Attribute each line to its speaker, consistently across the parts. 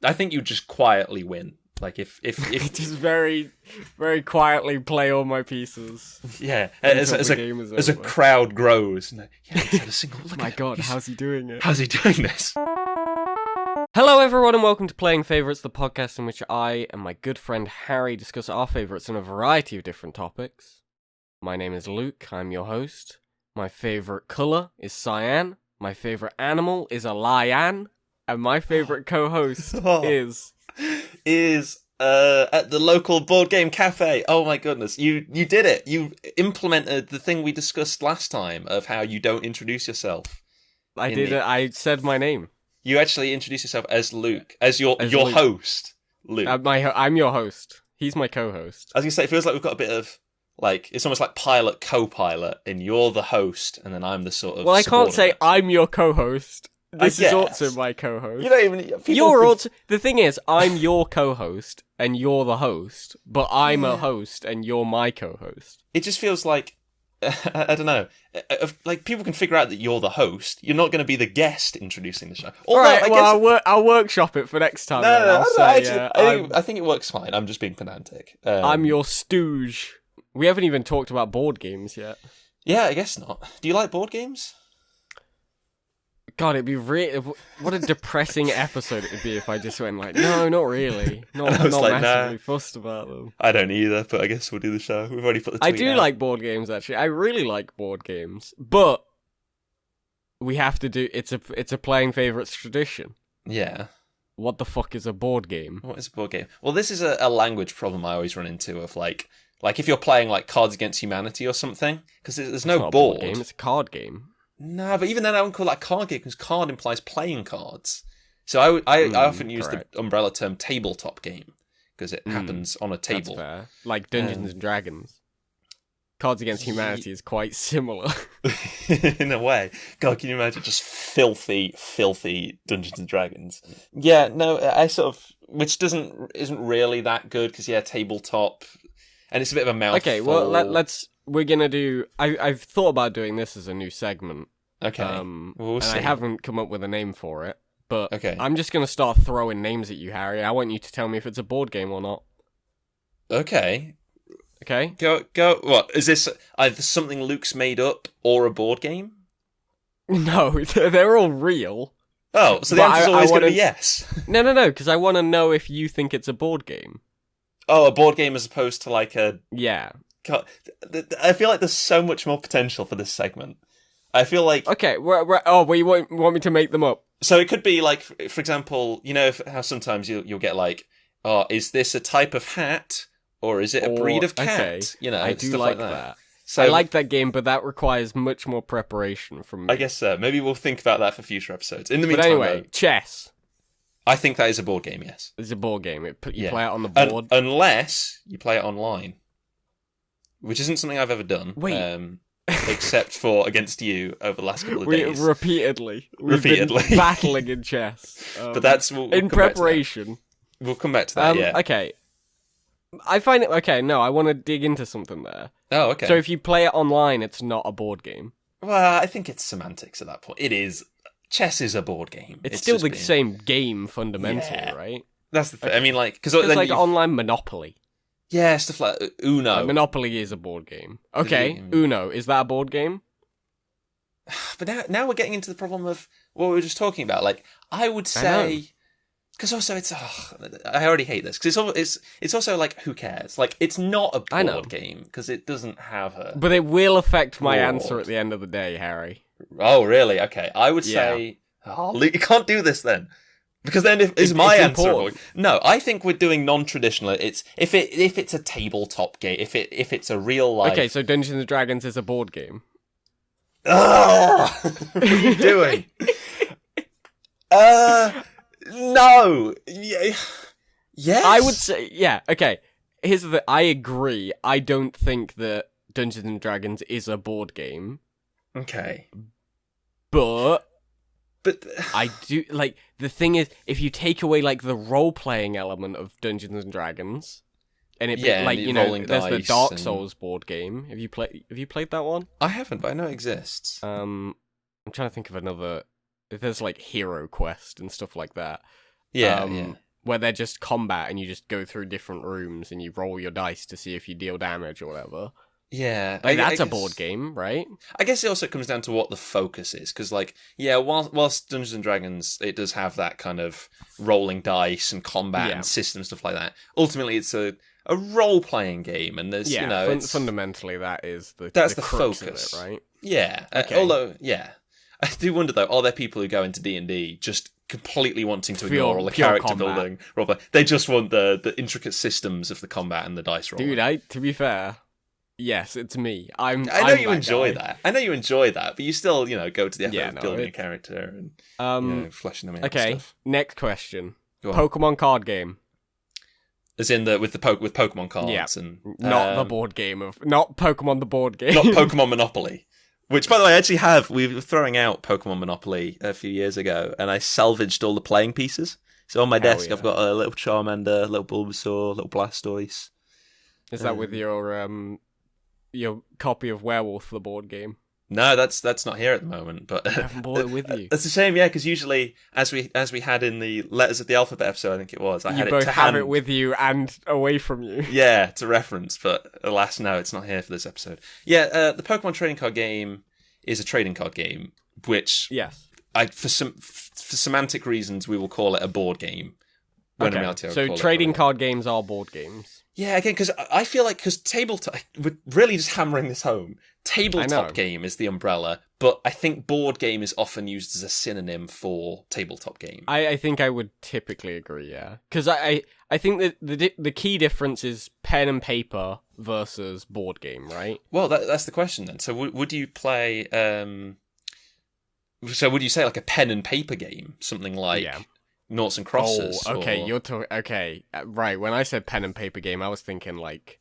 Speaker 1: I think you just quietly win. Like if
Speaker 2: just very, very quietly play all my pieces.
Speaker 1: Yeah, as a crowd grows. Yeah, he's had a single look.
Speaker 2: My God, how's he doing it?
Speaker 1: How's he doing this?
Speaker 2: Hello, everyone, and welcome to Playing Favourites, the podcast in which I and my good friend Harry discuss our favourites on a variety of different topics. My name is Luke. I'm your host. My favourite colour is cyan. My favourite animal is a lion, and my favourite co-host is at the local board game cafe. Oh my goodness, you did it. You implemented the thing we discussed last time of how you don't introduce yourself. I did it. I said my name.
Speaker 1: You actually introduced yourself as Luke, as your
Speaker 2: Luke.
Speaker 1: host, Luke.
Speaker 2: I'm your host. He's my co-host.
Speaker 1: I was gonna say, it feels like we've got a bit of it's almost like pilot co-pilot, and you're the host, and then I'm the sort of.
Speaker 2: Well, I can't say I'm your co-host. This is also my co-host.
Speaker 1: You don't even.
Speaker 2: Also. The thing is, I'm your co-host and you're the host, but I'm a host and you're my co-host.
Speaker 1: It just feels like I don't know. Like people can figure out that you're the host. You're not going to be the guest introducing the show.
Speaker 2: All right. I'll workshop it for next time.
Speaker 1: I think it works fine. I'm just being pedantic.
Speaker 2: I'm your stooge. We haven't even talked about board games yet.
Speaker 1: Yeah, I guess not. Do you like board games?
Speaker 2: God, it'd be what a depressing episode it would be if I just went like, no, not really. Not massively fussed about them.
Speaker 1: I don't either, but I guess we'll do the show. We've already put the tweet
Speaker 2: I do
Speaker 1: out.
Speaker 2: like board games, actually. I really like board games, but we have to do, it's a Playing Favourites tradition.
Speaker 1: Yeah.
Speaker 2: What the fuck is a board game?
Speaker 1: What is a board game? Well, this is a language problem I always run into of like if you're playing like Cards Against Humanity or something, because there's no board
Speaker 2: game, it's a card game.
Speaker 1: No, but even then I wouldn't call that a card game, because card implies playing cards. So I often use the umbrella term tabletop game, because it happens on a table.
Speaker 2: That's fair. Like Dungeons and Dragons. Cards Against Humanity is quite similar.
Speaker 1: In a way. God, can you imagine just filthy Dungeons and Dragons? Yeah, no, I sort of, which isn't really that good, because tabletop, and it's a bit of a mouthful.
Speaker 2: Okay, well, we're gonna do. I've thought about doing this as a new segment.
Speaker 1: Okay, we'll see.
Speaker 2: I haven't come up with a name for it, but
Speaker 1: okay.
Speaker 2: I'm just gonna start throwing names at you, Harry. I want you to tell me if it's a board game or not.
Speaker 1: Okay.
Speaker 2: Go.
Speaker 1: What is this? Either something Luke's made up or a board game?
Speaker 2: No, they're all real.
Speaker 1: Oh, so the answer's always going to be yes.
Speaker 2: No, because I want to know if you think it's a board game.
Speaker 1: Oh, a board game as opposed to like a...
Speaker 2: Yeah.
Speaker 1: God, I feel like there's so much more potential for this segment. I feel like...
Speaker 2: Okay, well, you want me to make them up?
Speaker 1: So it could be like, for example, you know how sometimes you'll get like, oh, is this a type of hat? Or is it a breed of cat?
Speaker 2: Okay.
Speaker 1: You know,
Speaker 2: I do
Speaker 1: stuff
Speaker 2: like
Speaker 1: that.
Speaker 2: So, I like that game, but that requires much more preparation from me.
Speaker 1: I guess so. Maybe we'll think about that for future episodes. In the meantime,
Speaker 2: but anyway, chess.
Speaker 1: I think that is a board game, yes.
Speaker 2: It's a board game. You play it on the board.
Speaker 1: Unless you play it online. Which isn't something I've ever done.
Speaker 2: Wait.
Speaker 1: Except for against you over the last couple of days.
Speaker 2: Repeatedly. We've been battling in chess.
Speaker 1: But that's...
Speaker 2: in preparation.
Speaker 1: We'll come back to that, yeah.
Speaker 2: Okay. I find it... Okay, no, I want to dig into something there.
Speaker 1: Oh, okay.
Speaker 2: So if you play it online, it's not a board game.
Speaker 1: Well, I think it's semantics at that point. It is... Chess is a board game.
Speaker 2: It's still the same game, fundamentally, right?
Speaker 1: That's the thing.
Speaker 2: Okay.
Speaker 1: I mean, like...
Speaker 2: Because like online Monopoly.
Speaker 1: Yeah, stuff like Uno.
Speaker 2: Like Monopoly is a board game. Okay, Uno. Is that a board game?
Speaker 1: But now we're getting into the problem of what we were just talking about. Like, I would say... Because also it's... I already hate this. Because it's also like, who cares? Like, it's not a board game, because it doesn't have a...
Speaker 2: But it will affect my answer at the end of the day, Harry.
Speaker 1: Oh, really? Okay. I would say... Oh, you can't do this then. Because then it's my answer. No, I think we're doing non-traditional. It's if it's a tabletop game, if it's a real life...
Speaker 2: Okay, so Dungeons and Dragons is a board game.
Speaker 1: Oh, what are you doing? No. Yes.
Speaker 2: I would say, yeah, okay. Here's the thing. I agree. I don't think that Dungeons and Dragons is a board game.
Speaker 1: Okay.
Speaker 2: But I do, like, the thing is, if you take away, like, the role-playing element of Dungeons and Dragons, and it, like, you know, there's the Dark Souls board game. Have you played that one?
Speaker 1: I haven't, but I know it exists.
Speaker 2: I'm trying to think of another. There's like Hero Quest and stuff like that.
Speaker 1: Yeah.
Speaker 2: where they're just combat and you just go through different rooms and you roll your dice to see if you deal damage or whatever.
Speaker 1: Yeah,
Speaker 2: Like, that's
Speaker 1: I
Speaker 2: a
Speaker 1: guess,
Speaker 2: board game, right?
Speaker 1: I guess it also comes down to what the focus is, because, like, yeah, whilst Dungeons and Dragons, it does have that kind of rolling dice and combat
Speaker 2: Yeah.
Speaker 1: and system stuff like that. Ultimately, it's a role playing game, and there's it's
Speaker 2: fundamentally that is
Speaker 1: that's
Speaker 2: the
Speaker 1: the
Speaker 2: crux
Speaker 1: focus,
Speaker 2: of it, right?
Speaker 1: Yeah.
Speaker 2: Okay.
Speaker 1: Although, yeah, I do wonder though, are there people who go into D&D just completely wanting to ignore all the
Speaker 2: Pure
Speaker 1: character
Speaker 2: combat.
Speaker 1: building? Robert, they just want the intricate systems of the combat and the dice rolling.
Speaker 2: Dude, to be fair, yes, it's me.
Speaker 1: I know
Speaker 2: I'm
Speaker 1: you
Speaker 2: that
Speaker 1: enjoy
Speaker 2: guy.
Speaker 1: that. I know you enjoy that, but you still, go to the effort
Speaker 2: Yeah,
Speaker 1: of
Speaker 2: no,
Speaker 1: building a character and fleshing them out.
Speaker 2: Okay,
Speaker 1: And stuff.
Speaker 2: next question.
Speaker 1: Go on.
Speaker 2: Pokemon card game.
Speaker 1: As in with Pokemon cards,
Speaker 2: Yeah.
Speaker 1: and
Speaker 2: Not the board game not Pokemon the board game.
Speaker 1: not Pokemon Monopoly. Which, by the way, I actually have. We were throwing out Pokemon Monopoly a few years ago, and I salvaged all the playing pieces. So on my
Speaker 2: Hell
Speaker 1: desk,
Speaker 2: yeah.
Speaker 1: I've got a little Charmander, a little Bulbasaur, a little Blastoise.
Speaker 2: Is that with your copy of Werewolf the board game?
Speaker 1: No, that's not here at the moment. But
Speaker 2: I haven't brought it with you.
Speaker 1: That's a shame, yeah, because usually, as we had in the Letters of the Alphabet episode, I think it was, I
Speaker 2: You
Speaker 1: had
Speaker 2: both
Speaker 1: it to
Speaker 2: have
Speaker 1: hand.
Speaker 2: it with you and away from you.
Speaker 1: Yeah, to reference, but alas, no, it's not here for this episode. Yeah, the Pokemon trading card game is a trading card game, which
Speaker 2: Yes.
Speaker 1: for semantic reasons we will call it a board game. When in reality, I would
Speaker 2: so
Speaker 1: call it
Speaker 2: trading
Speaker 1: like-
Speaker 2: card games are board games.
Speaker 1: Yeah, again, because I feel like tabletop, we're really just hammering this home.
Speaker 2: I know.
Speaker 1: Tabletop game is the umbrella, but I think board game is often used as a synonym for tabletop game.
Speaker 2: I think I would typically agree, yeah. Because I think that the key difference is pen and paper versus board game, right?
Speaker 1: Well, that's the question then. So would you play? So would you say like a pen and paper game, something like Noughts and Crosses?
Speaker 2: Oh, okay,
Speaker 1: or...
Speaker 2: you're talking. Okay, right. When I said pen and paper game, I was thinking like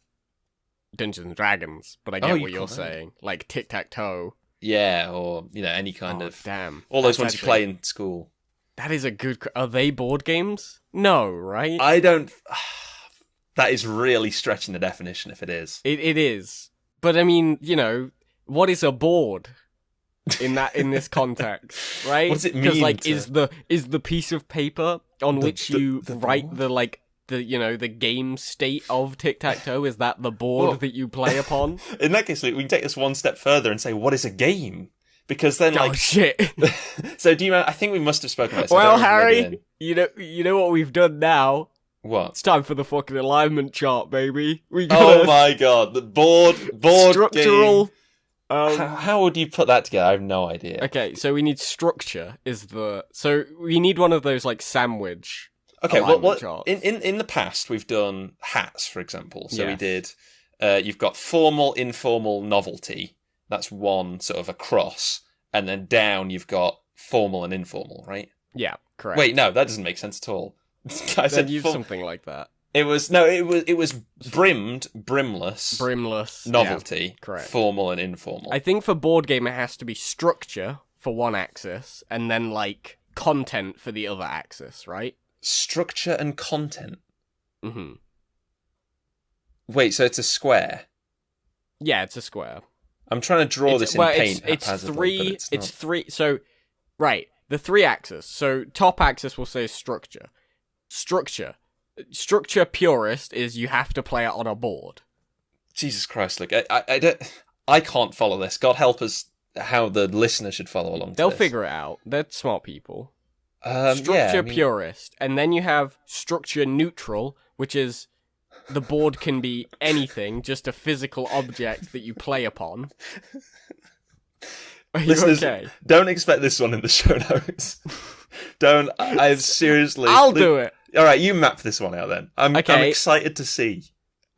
Speaker 2: Dungeons and Dragons, but I get what you're saying, like tic tac toe.
Speaker 1: Yeah, or any kind of
Speaker 2: damn,
Speaker 1: all those ones
Speaker 2: actually,
Speaker 1: you play in school.
Speaker 2: That is a good. Are they board games? No, right?
Speaker 1: I don't. That is really stretching the definition. If it is,
Speaker 2: it is. But I mean, what is a board in this context, right?
Speaker 1: What does it mean?
Speaker 2: Because like, is the piece of paper on which you write
Speaker 1: board?
Speaker 2: the game state of tic-tac-toe, is that the board that you play upon?
Speaker 1: In that case, we can take this one step further and say, what is a game? Because then,
Speaker 2: Oh shit!
Speaker 1: So do you? I think we must have spoken about this.
Speaker 2: Well, Harry, you know what we've done now.
Speaker 1: What?
Speaker 2: It's time for the fucking alignment chart, baby. We
Speaker 1: Oh
Speaker 2: got
Speaker 1: my god, the board
Speaker 2: structural.
Speaker 1: game. How would you put that together? I have no idea.
Speaker 2: Okay, so we need structure. So we need one of those like sandwich.
Speaker 1: Okay, well,
Speaker 2: charts.
Speaker 1: in the past we've done hats, for example. So we
Speaker 2: Yes.
Speaker 1: did. You've got formal, informal, novelty. That's one sort of across, and then down you've got formal and informal, right?
Speaker 2: Yeah, correct.
Speaker 1: Wait, no, that doesn't make sense at all. I
Speaker 2: Then use something like that.
Speaker 1: It was brimmed, brimless,
Speaker 2: Brimless.
Speaker 1: novelty,
Speaker 2: yeah, correct.
Speaker 1: formal and informal.
Speaker 2: I think for board game it has to be structure for one axis, and then like content for the other axis, right?
Speaker 1: Structure and content.
Speaker 2: Mm-hmm.
Speaker 1: Wait, so it's a square.
Speaker 2: Yeah, it's a square.
Speaker 1: I'm trying to draw this in paint.
Speaker 2: It's
Speaker 1: haphazardly, but
Speaker 2: three.
Speaker 1: it's
Speaker 2: It's
Speaker 1: not.
Speaker 2: three. So, right, the three axis. So top axis we'll say structure. Structure purist is you have to play it on a board.
Speaker 1: Jesus Christ! Look, I can't follow this. God help us, how the listener should follow along.
Speaker 2: They'll figure it out. They're smart people.
Speaker 1: Structure
Speaker 2: Structure purist, and then you have structure neutral, which is the board can be anything, just a physical object that you play upon. Are you
Speaker 1: Listeners,
Speaker 2: okay?
Speaker 1: Don't expect this one in the show notes. Don't. I seriously.
Speaker 2: I'll do it.
Speaker 1: All right, you map this one out then. I'm
Speaker 2: Okay.
Speaker 1: excited to see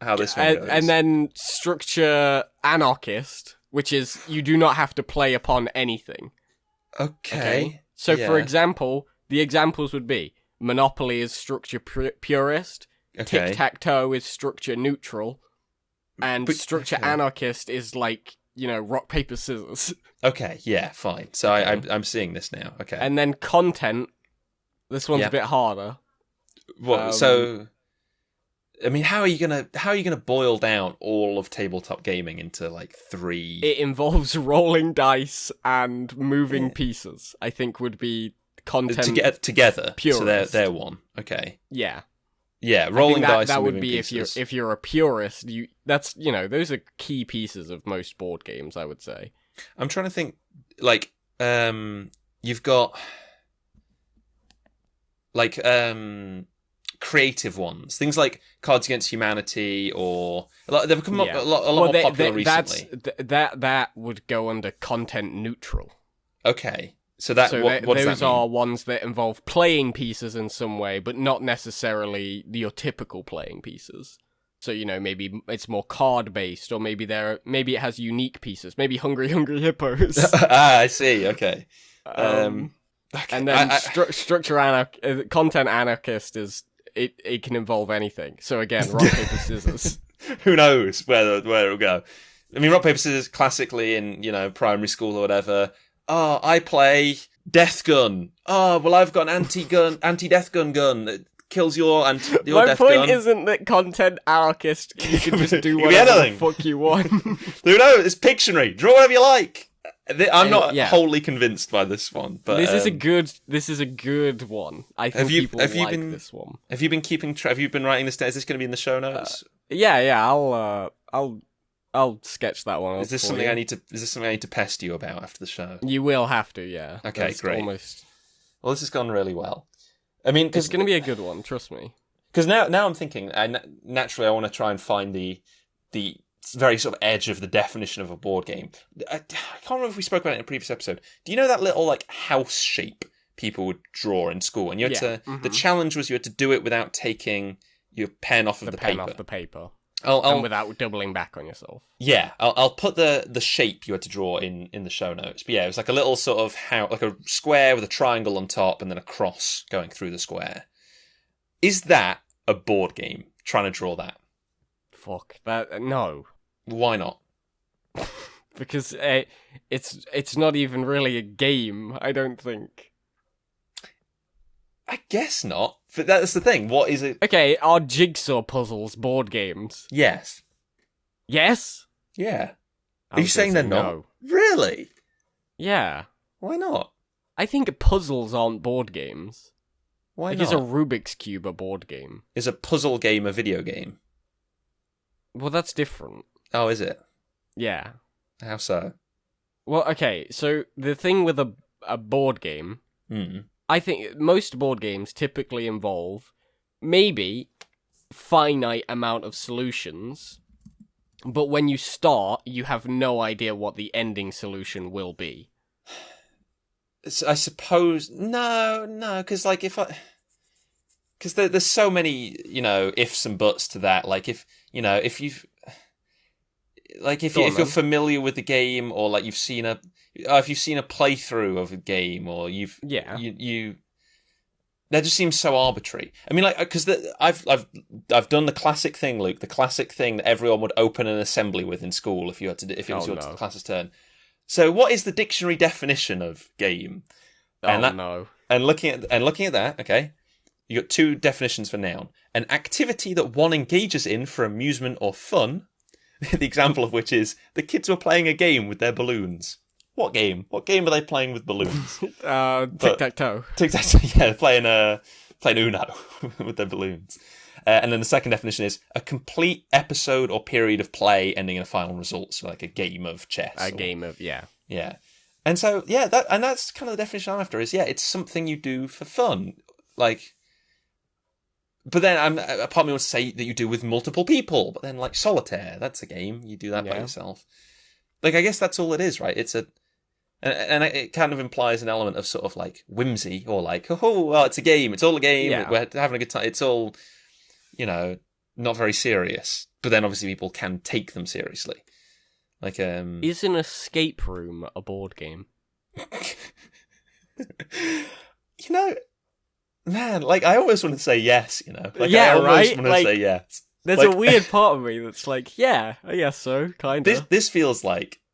Speaker 1: how this one goes.
Speaker 2: And then structure anarchist, which is you do not have to play upon anything.
Speaker 1: Okay.
Speaker 2: So,
Speaker 1: Yeah.
Speaker 2: for example, the examples would be Monopoly is structure purist,
Speaker 1: Okay.
Speaker 2: tic-tac-toe is structure neutral, and
Speaker 1: But-
Speaker 2: structure
Speaker 1: okay.
Speaker 2: anarchist is like, rock, paper, scissors.
Speaker 1: Okay. Yeah. Fine. So I'm seeing this now. Okay.
Speaker 2: And then content, this one's
Speaker 1: Yeah.
Speaker 2: a bit harder.
Speaker 1: What? So. I mean, how are you gonna boil down all of tabletop gaming into like three?
Speaker 2: It involves rolling dice and moving pieces, I think would be content
Speaker 1: to get together.
Speaker 2: purist.
Speaker 1: So they're one. Okay.
Speaker 2: Yeah.
Speaker 1: Yeah, rolling dice.
Speaker 2: That
Speaker 1: and
Speaker 2: would
Speaker 1: moving
Speaker 2: be
Speaker 1: pieces.
Speaker 2: if you're a purist. Those are key pieces of most board games, I would say.
Speaker 1: I'm trying to think. Like, you've got like creative ones, things like Cards Against Humanity, or they've become a lot more popular recently.
Speaker 2: That would go under content neutral.
Speaker 1: Okay, so what does that mean?
Speaker 2: Those are ones that involve playing pieces in some way, but not necessarily your typical playing pieces. So, maybe it's more card based, or maybe it has unique pieces. Maybe Hungry Hungry Hippos.
Speaker 1: I see. Okay.
Speaker 2: Okay. And then content anarchist is it can involve anything. So again, rock paper scissors.
Speaker 1: Who knows where it'll go? I mean, rock paper scissors classically in primary school or whatever. Oh, I play Death Gun. Oh, well, I've got an anti-death gun that kills your death gun.
Speaker 2: My point isn't that content anarchist you can just do whatever the fuck you want.
Speaker 1: Who knows? It's Pictionary. Draw whatever you like. I'm not wholly convinced by this one, but
Speaker 2: this is a good one. I think people like this one.
Speaker 1: Have you been keeping track? Have you been writing this down? Is this going to be in the show notes?
Speaker 2: Yeah. I'll sketch that one.
Speaker 1: Is this something I need to pest you about after the show?
Speaker 2: You will have to, yeah.
Speaker 1: Okay,
Speaker 2: That's
Speaker 1: great.
Speaker 2: Well,
Speaker 1: this has gone really well. I mean,
Speaker 2: it's going to be a good one. Trust me.
Speaker 1: Because now I'm thinking, naturally, I want to try and find the very sort of edge of the definition of a board game. I can't remember if we spoke about it in a previous episode. Do you know that little house shape people would draw in school? And you had to. Mm-hmm. The challenge was you had to do it without taking your pen off of the paper.
Speaker 2: Off the paper.
Speaker 1: And
Speaker 2: without doubling back on yourself.
Speaker 1: Yeah, I'll put the shape you had to draw in the show notes. But yeah, it was like a little sort of like a square with a triangle on top and then a cross going through the square. Is that a board game? Trying to draw that?
Speaker 2: Fuck that. No.
Speaker 1: Why not?
Speaker 2: Because it's not even really a game, I don't think.
Speaker 1: I guess not. But that's the thing. What is it?
Speaker 2: Okay, are jigsaw puzzles board games?
Speaker 1: Yes.
Speaker 2: Yes?
Speaker 1: Yeah. Are you saying they're not?
Speaker 2: No.
Speaker 1: Really?
Speaker 2: Yeah.
Speaker 1: Why not?
Speaker 2: I think puzzles aren't board games.
Speaker 1: Why not?
Speaker 2: Is a Rubik's Cube a board game?
Speaker 1: Is a puzzle game a video game?
Speaker 2: Well, that's different.
Speaker 1: Oh, is it?
Speaker 2: Yeah.
Speaker 1: How so?
Speaker 2: Well, okay, so the thing with a board game, I think most board games typically involve maybe finite amount of solutions, but when you start, you have no idea what the ending solution will be.
Speaker 1: I suppose no, because because there's so many ifs and buts to that. If you're familiar with the game, or you've seen a playthrough of a game, or you that just seems so arbitrary. I mean, because I've done the classic thing, Luke, the classic thing that everyone would open an assembly with in school if it was your class's turn. So, what is the dictionary definition of game? And looking at that, okay, you got two definitions for noun: an activity that one engages in for amusement or fun. The example of which is the kids were playing a game with their balloons. What game? What game are they playing with balloons?
Speaker 2: Tic-tac-toe.
Speaker 1: Tic-tac-toe, yeah, playing Uno with their balloons. And then the second definition is a complete episode or period of play ending in a final result, so like a game of chess.
Speaker 2: Yeah.
Speaker 1: And so, that's kind of the definition I'm after, is, it's something you do for fun. But then a part of me wants to say that you do with multiple people, but then solitaire, that's a game. You do that by yourself. I guess that's all it is, right? And it kind of implies an element of sort of whimsy, or it's a game. It's all a game.
Speaker 2: Yeah.
Speaker 1: We're having a good time. It's all, not very serious. But then obviously people can take them seriously.
Speaker 2: Is an escape room a board game?
Speaker 1: Man, I always want to say yes,
Speaker 2: Yeah,
Speaker 1: I almost
Speaker 2: right?
Speaker 1: want to say yes.
Speaker 2: There's a weird part of me that's yeah, I guess so, kind of.
Speaker 1: This feels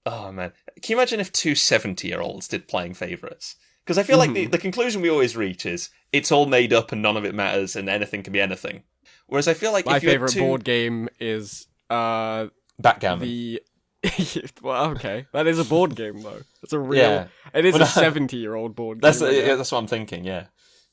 Speaker 1: oh man. Can you imagine if two 70-year-olds did playing favourites? Because I feel like the conclusion we always reach is it's all made up and none of it matters and anything can be anything. Whereas I feel like
Speaker 2: my favourite board game is
Speaker 1: backgammon.
Speaker 2: Well, okay, that is a board game though. It's a real.
Speaker 1: Yeah.
Speaker 2: It is
Speaker 1: Well,
Speaker 2: a 70-year-old board game.
Speaker 1: That's what I'm thinking. Yeah,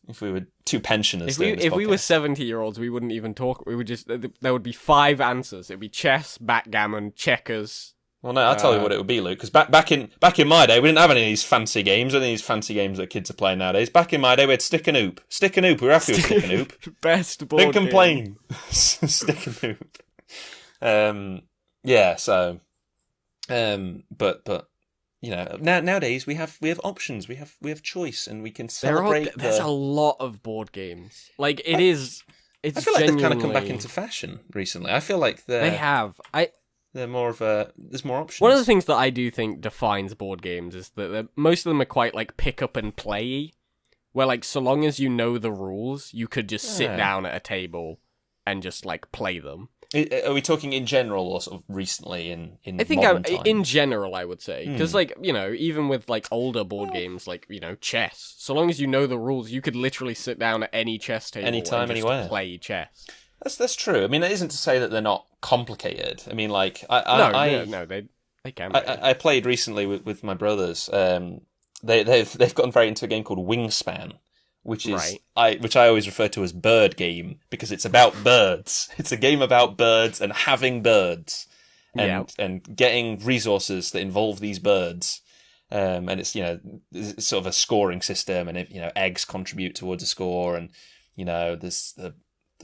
Speaker 1: if we were two pensioners,
Speaker 2: If we were 70-year-olds, we wouldn't even talk. We would just there would be 5 answers. It'd be chess, backgammon, checkers.
Speaker 1: Well, no, I'll tell you what it would be, Luke. Because back in my day, we didn't have any of these fancy games, any of these fancy games that kids are playing nowadays. Back in my day, we had stick and hoop. Stick and hoop. We were happy with stick and hoop.
Speaker 2: Best board
Speaker 1: Don't complain.
Speaker 2: game.
Speaker 1: Stick and hoop. Yeah. So, but you know, nowadays we have options. We have choice, and we can celebrate.
Speaker 2: There's a lot of board games. Like it's.
Speaker 1: I feel like they've kind of come back into fashion recently. I feel like
Speaker 2: they have.
Speaker 1: They're more of a. There's more options.
Speaker 2: One of the things that I do think defines board games is that most of them are quite like pick up and play, where like so long as you know the rules, you could just sit down at a table and just like play them.
Speaker 1: Are we talking in general or sort of recently in
Speaker 2: I think
Speaker 1: modern times?
Speaker 2: in general I would say, because like, you know, even with like older board games like, you know, chess, so long as you know the rules, you could literally sit down at any chess table
Speaker 1: anytime,
Speaker 2: and just
Speaker 1: anywhere.
Speaker 2: play chess.
Speaker 1: That's true. I mean, it isn't to say that they're not complicated. I mean, like
Speaker 2: no, they can.
Speaker 1: I played recently with my brothers. They've gotten very into a game called Wingspan, which is which I always refer to as bird game because it's about birds. It's a game about birds and having birds and getting resources that involve these birds. And it's, you know, it's sort of a scoring system, and if, you know, eggs contribute towards a score, and you know, there's a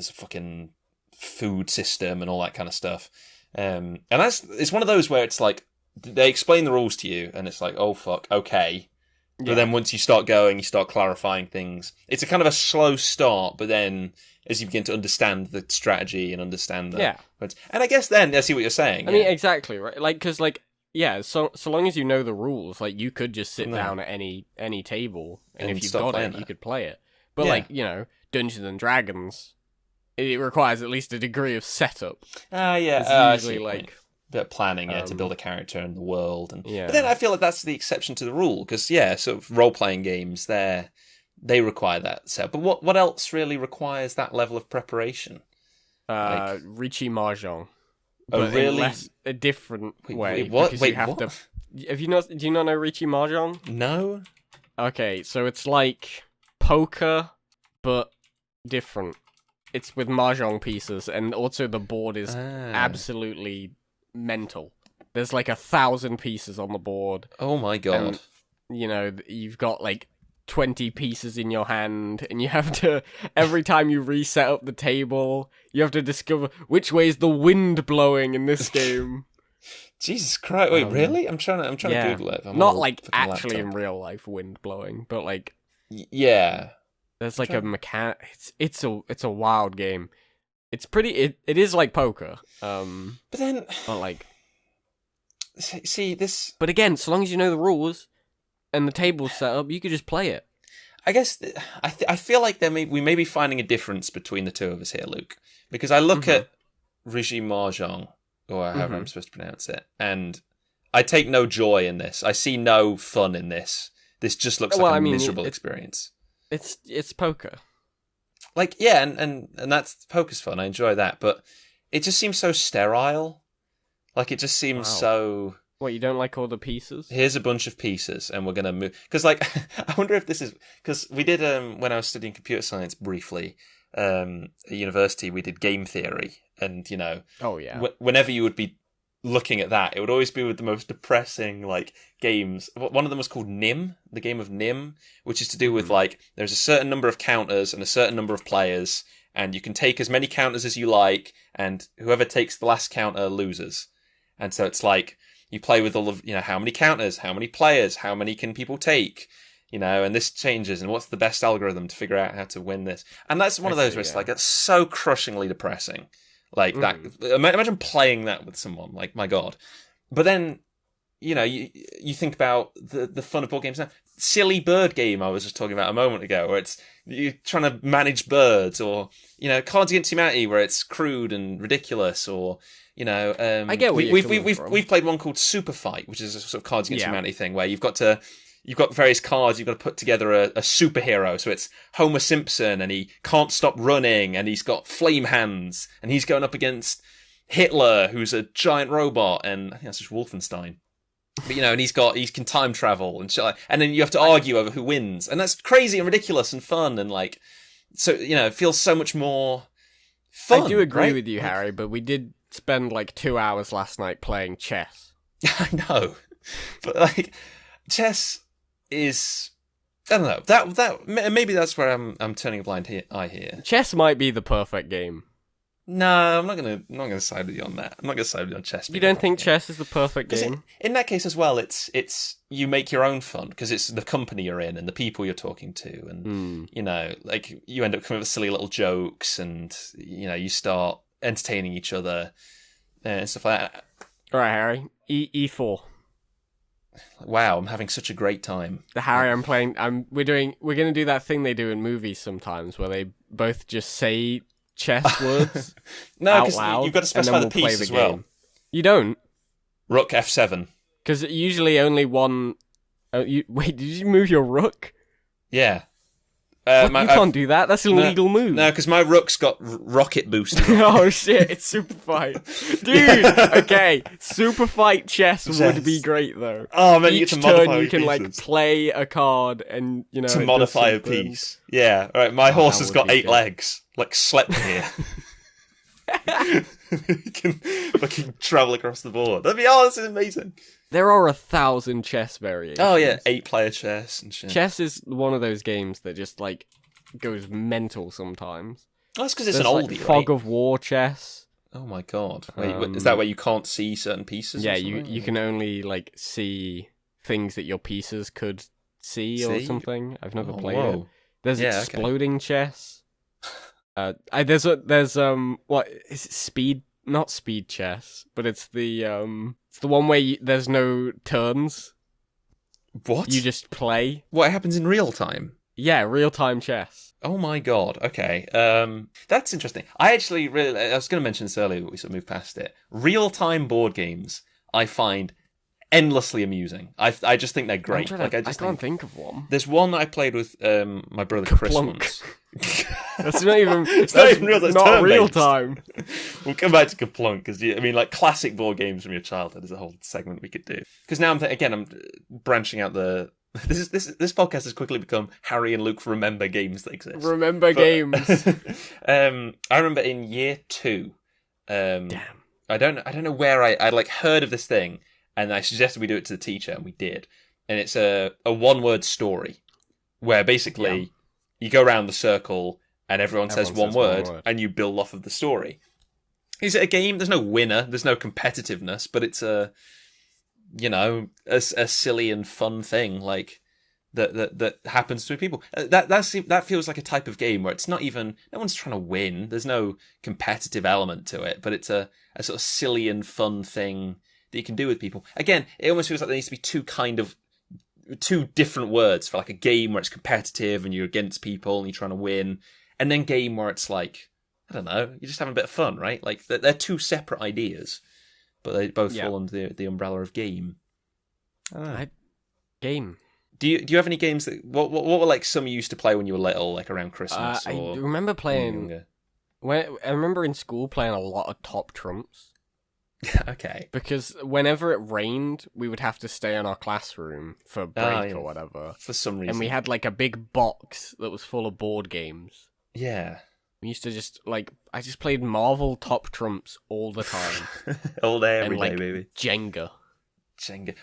Speaker 1: fucking food system and all that kind of stuff. And it's one of those where it's like they explain the rules to you, and it's like, oh fuck, okay. But then once you start going, you start clarifying things. It's a kind of a slow start, but then as you begin to understand the strategy and understand the and I guess then I see what you're saying.
Speaker 2: I mean, exactly right. Like, because like so long as you know the rules, like you could just sit down at any table, and if you've got it, you could play it. But like, you know, Dungeons and Dragons, it requires at least a degree of setup.
Speaker 1: It's
Speaker 2: usually like
Speaker 1: bit of planning to build a character in the world, and
Speaker 2: but
Speaker 1: then I feel like that's the exception to the rule, because sort of role playing games they require that setup. But what else really requires that level of preparation?
Speaker 2: Richie Mahjong.
Speaker 1: Oh, really?
Speaker 2: A different way.
Speaker 1: Wait, what?
Speaker 2: Wait, what? Do you not know Richie Mahjong?
Speaker 1: No.
Speaker 2: Okay, so it's like poker, but different. It's with mahjong pieces, and also the board is absolutely mental. There's like 1,000 pieces on the board.
Speaker 1: Oh my god.
Speaker 2: And, you know, you've got like 20 pieces in your hand, and you have to, every time you reset up the table, you have to discover which way is the wind blowing in this game.
Speaker 1: Jesus Christ! Wait, really? I'm trying to Google it.
Speaker 2: Not like actually in real life wind blowing, but like there's like a mechanic. It's a wild game. It's pretty. It is like poker.
Speaker 1: But then,
Speaker 2: but like,
Speaker 1: see this.
Speaker 2: But again, so long as you know the rules and the table's set up, you could just play it.
Speaker 1: I guess I feel like we may be finding a difference between the two of us here, Luke, because I look at Regime Mahjong, or however I'm supposed to pronounce it, and I take no joy in this. I see no fun in this. This just looks like a miserable experience.
Speaker 2: It's poker.
Speaker 1: Like, yeah, and that's poker's fun. I enjoy that, but it just seems so sterile. Like, it just seems so.
Speaker 2: What, you don't like all the pieces?
Speaker 1: Here's a bunch of pieces, and we're gonna move. Because, like, I wonder if this is because we did when I was studying computer science briefly at university, we did game theory, and you know, whenever you would be looking at that, it would always be with the most depressing like games. One of them was called Nim, the game of Nim, which is to do with like there's a certain number of counters and a certain number of players, and you can take as many counters as you like, and whoever takes the last counter loses. And so it's like you play with all of, you know, how many counters, how many players, how many can people take, you know, and this changes, and what's the best algorithm to figure out how to win this. And that's one of those where it's like, it's so crushingly depressing. Like that, imagine playing that with someone, like, my God. But then, you know, you think about the fun of board games now. Silly bird game I was just talking about a moment ago, where it's you're trying to manage birds, or, you know, Cards Against Humanity, where it's crude and ridiculous, or, you know,
Speaker 2: I get what
Speaker 1: we've played one called Super Fight, which is a sort of Cards Against Humanity thing, where you've got various cards, you've got to put together a superhero. So it's Homer Simpson, and he can't stop running, and he's got flame hands, and he's going up against, Hitler, who's a giant robot, and I think that's just Wolfenstein. But and he can time travel and shit, and then you have to argue over who wins, and that's crazy and ridiculous and fun and like, so it feels so much more fun.
Speaker 2: I do agree
Speaker 1: right?
Speaker 2: with you, Harry, but we did spend like 2 hours last night playing chess.
Speaker 1: I know, but like, chess is, I don't know, that maybe that's where I'm turning a blind eye here.
Speaker 2: Chess might be the perfect game.
Speaker 1: No, I'm not gonna side with you on that. I'm not gonna side with you on chess.
Speaker 2: You don't think chess is the perfect game?
Speaker 1: In that case as well, it's you make your own fun because it's the company you're in and the people you're talking to, and like you end up coming up with silly little jokes, and you start entertaining each other and stuff like that.
Speaker 2: All right, Harry. E4.
Speaker 1: Wow, I'm having such a great time.
Speaker 2: Harry, I'm playing. We're gonna do that thing they do in movies sometimes, where they both just say chess words
Speaker 1: no, because
Speaker 2: loud,
Speaker 1: you've got to specify the piece as well.
Speaker 2: You don't?
Speaker 1: Rook F7.
Speaker 2: Because usually only one... Wait, did you move your rook?
Speaker 1: Yeah.
Speaker 2: You can't do that. That's an illegal move.
Speaker 1: No, because my rook's got rocket boost.
Speaker 2: Oh shit, it's super fight. Dude, okay. Super fight chess would be great though.
Speaker 1: Oh man,
Speaker 2: Each
Speaker 1: you get to modify
Speaker 2: turn you can
Speaker 1: pieces.
Speaker 2: like play a card and
Speaker 1: to modify a piece. Yeah. Alright, my horse has got 8 legs. Like slept here. You can fucking travel across the board. This is amazing.
Speaker 2: There are 1,000 chess variations.
Speaker 1: Oh yeah, 8-player chess and shit.
Speaker 2: Chess is one of those games that just like goes mental sometimes.
Speaker 1: Oh, that's because it's
Speaker 2: There's
Speaker 1: an
Speaker 2: like
Speaker 1: oldie,
Speaker 2: Fog
Speaker 1: right?
Speaker 2: of War chess.
Speaker 1: Oh my god! Wait, is that where you can't see certain pieces?
Speaker 2: Yeah, you can only like see things that your pieces could see or something. I've never played it. There's exploding chess. There's what is it, speed? Not speed chess, but it's the one where there's no turns.
Speaker 1: What?
Speaker 2: You just play.
Speaker 1: What happens in real time?
Speaker 2: Yeah, real time chess.
Speaker 1: Oh my god. Okay. That's interesting. I was going to mention this earlier, but we sort of moved past it. Real time board games, I find endlessly amusing. I just think they're great.
Speaker 2: I can't think of one.
Speaker 1: There's one that I played with my brother Chris once.
Speaker 2: That's not even.
Speaker 1: It's not even real. That's
Speaker 2: not real
Speaker 1: turn-based.
Speaker 2: time.
Speaker 1: We'll come back to Kaplunk because like classic board games from your childhood is a whole segment we could do. Because now I'm branching out the. This podcast has quickly become Harry and Luke remember games that exist.
Speaker 2: Games.
Speaker 1: I remember in year 2.
Speaker 2: Damn.
Speaker 1: I don't know where I like heard of this thing, and I suggested we do it to the teacher, and we did. And it's a one-word story where basically you go around the circle and everyone says one word, and you build off of the story. Is it a game? There's no winner. There's no competitiveness, but it's a silly and fun thing like that happens to people. That feels like a type of game where it's not even, no one's trying to win. There's no competitive element to it, but it's a sort of silly and fun thing that you can do with people. Again, it almost feels like there needs to be two different words for like a game where it's competitive and you're against people and you're trying to win, and then game where it's like, I don't know, you're just having a bit of fun, right? Like they're two separate ideas, but they both fall under the umbrella of game.
Speaker 2: Game.
Speaker 1: Do you have any games that what were like some you used to play when you were little, like around Christmas?
Speaker 2: I remember playing. I remember in school playing a lot of Top Trumps.
Speaker 1: Okay.
Speaker 2: Because whenever it rained, we would have to stay in our classroom for break or whatever.
Speaker 1: For some reason.
Speaker 2: And we had like a big box that was full of board games.
Speaker 1: Yeah.
Speaker 2: We used to I just played Marvel Top Trumps all the time.
Speaker 1: All day, every
Speaker 2: day,
Speaker 1: baby.
Speaker 2: Jenga.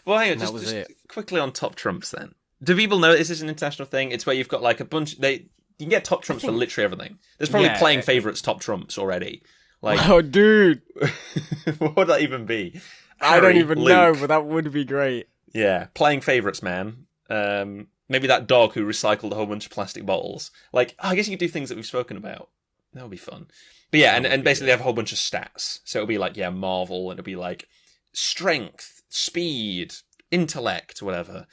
Speaker 1: Well, hang on, just quickly on Top Trumps then. Do people know this is an international thing? It's where you've got like a bunch. You can get Top Trumps for literally everything. There's probably playing favorites Top Trumps already. Like,
Speaker 2: oh, dude,
Speaker 1: what would that even be?
Speaker 2: I don't even know, but that would be great.
Speaker 1: Yeah, playing favorites, man. Maybe that dog who recycled a whole bunch of plastic bottles. Like, I guess you could do things that we've spoken about. That would be fun. But yeah, and basically they have a whole bunch of stats. So it'll be like, Marvel, and it'll be like strength, speed, intellect, whatever.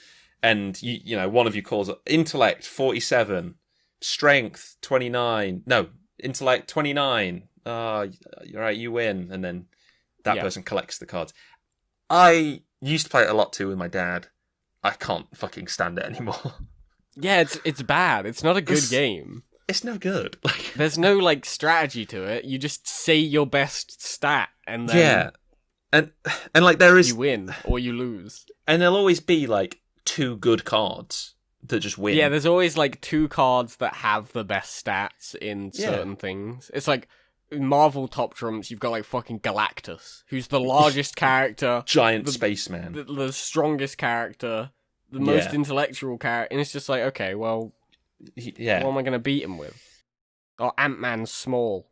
Speaker 1: And you know, one of you calls it intellect 47, strength 29. No, intellect 29. You're right, you win. And then that person collects the cards. I used to play it a lot too with my dad. I can't fucking stand it anymore.
Speaker 2: Yeah, it's bad. It's not a good game.
Speaker 1: it's no good. Like,
Speaker 2: there's no like strategy to it. You just say your best stat, and then
Speaker 1: yeah, and like there is
Speaker 2: you win or you lose.
Speaker 1: and there'll always be like two good cards that just win.
Speaker 2: Yeah, there's always like two cards that have the best stats in certain things. It's like Marvel Top Trumps, you've got like fucking Galactus, who's the largest character,
Speaker 1: giant spaceman,
Speaker 2: the strongest character, the most intellectual character, and it's just like, okay, well, what am I going to beat him with? Or Ant-Man's small.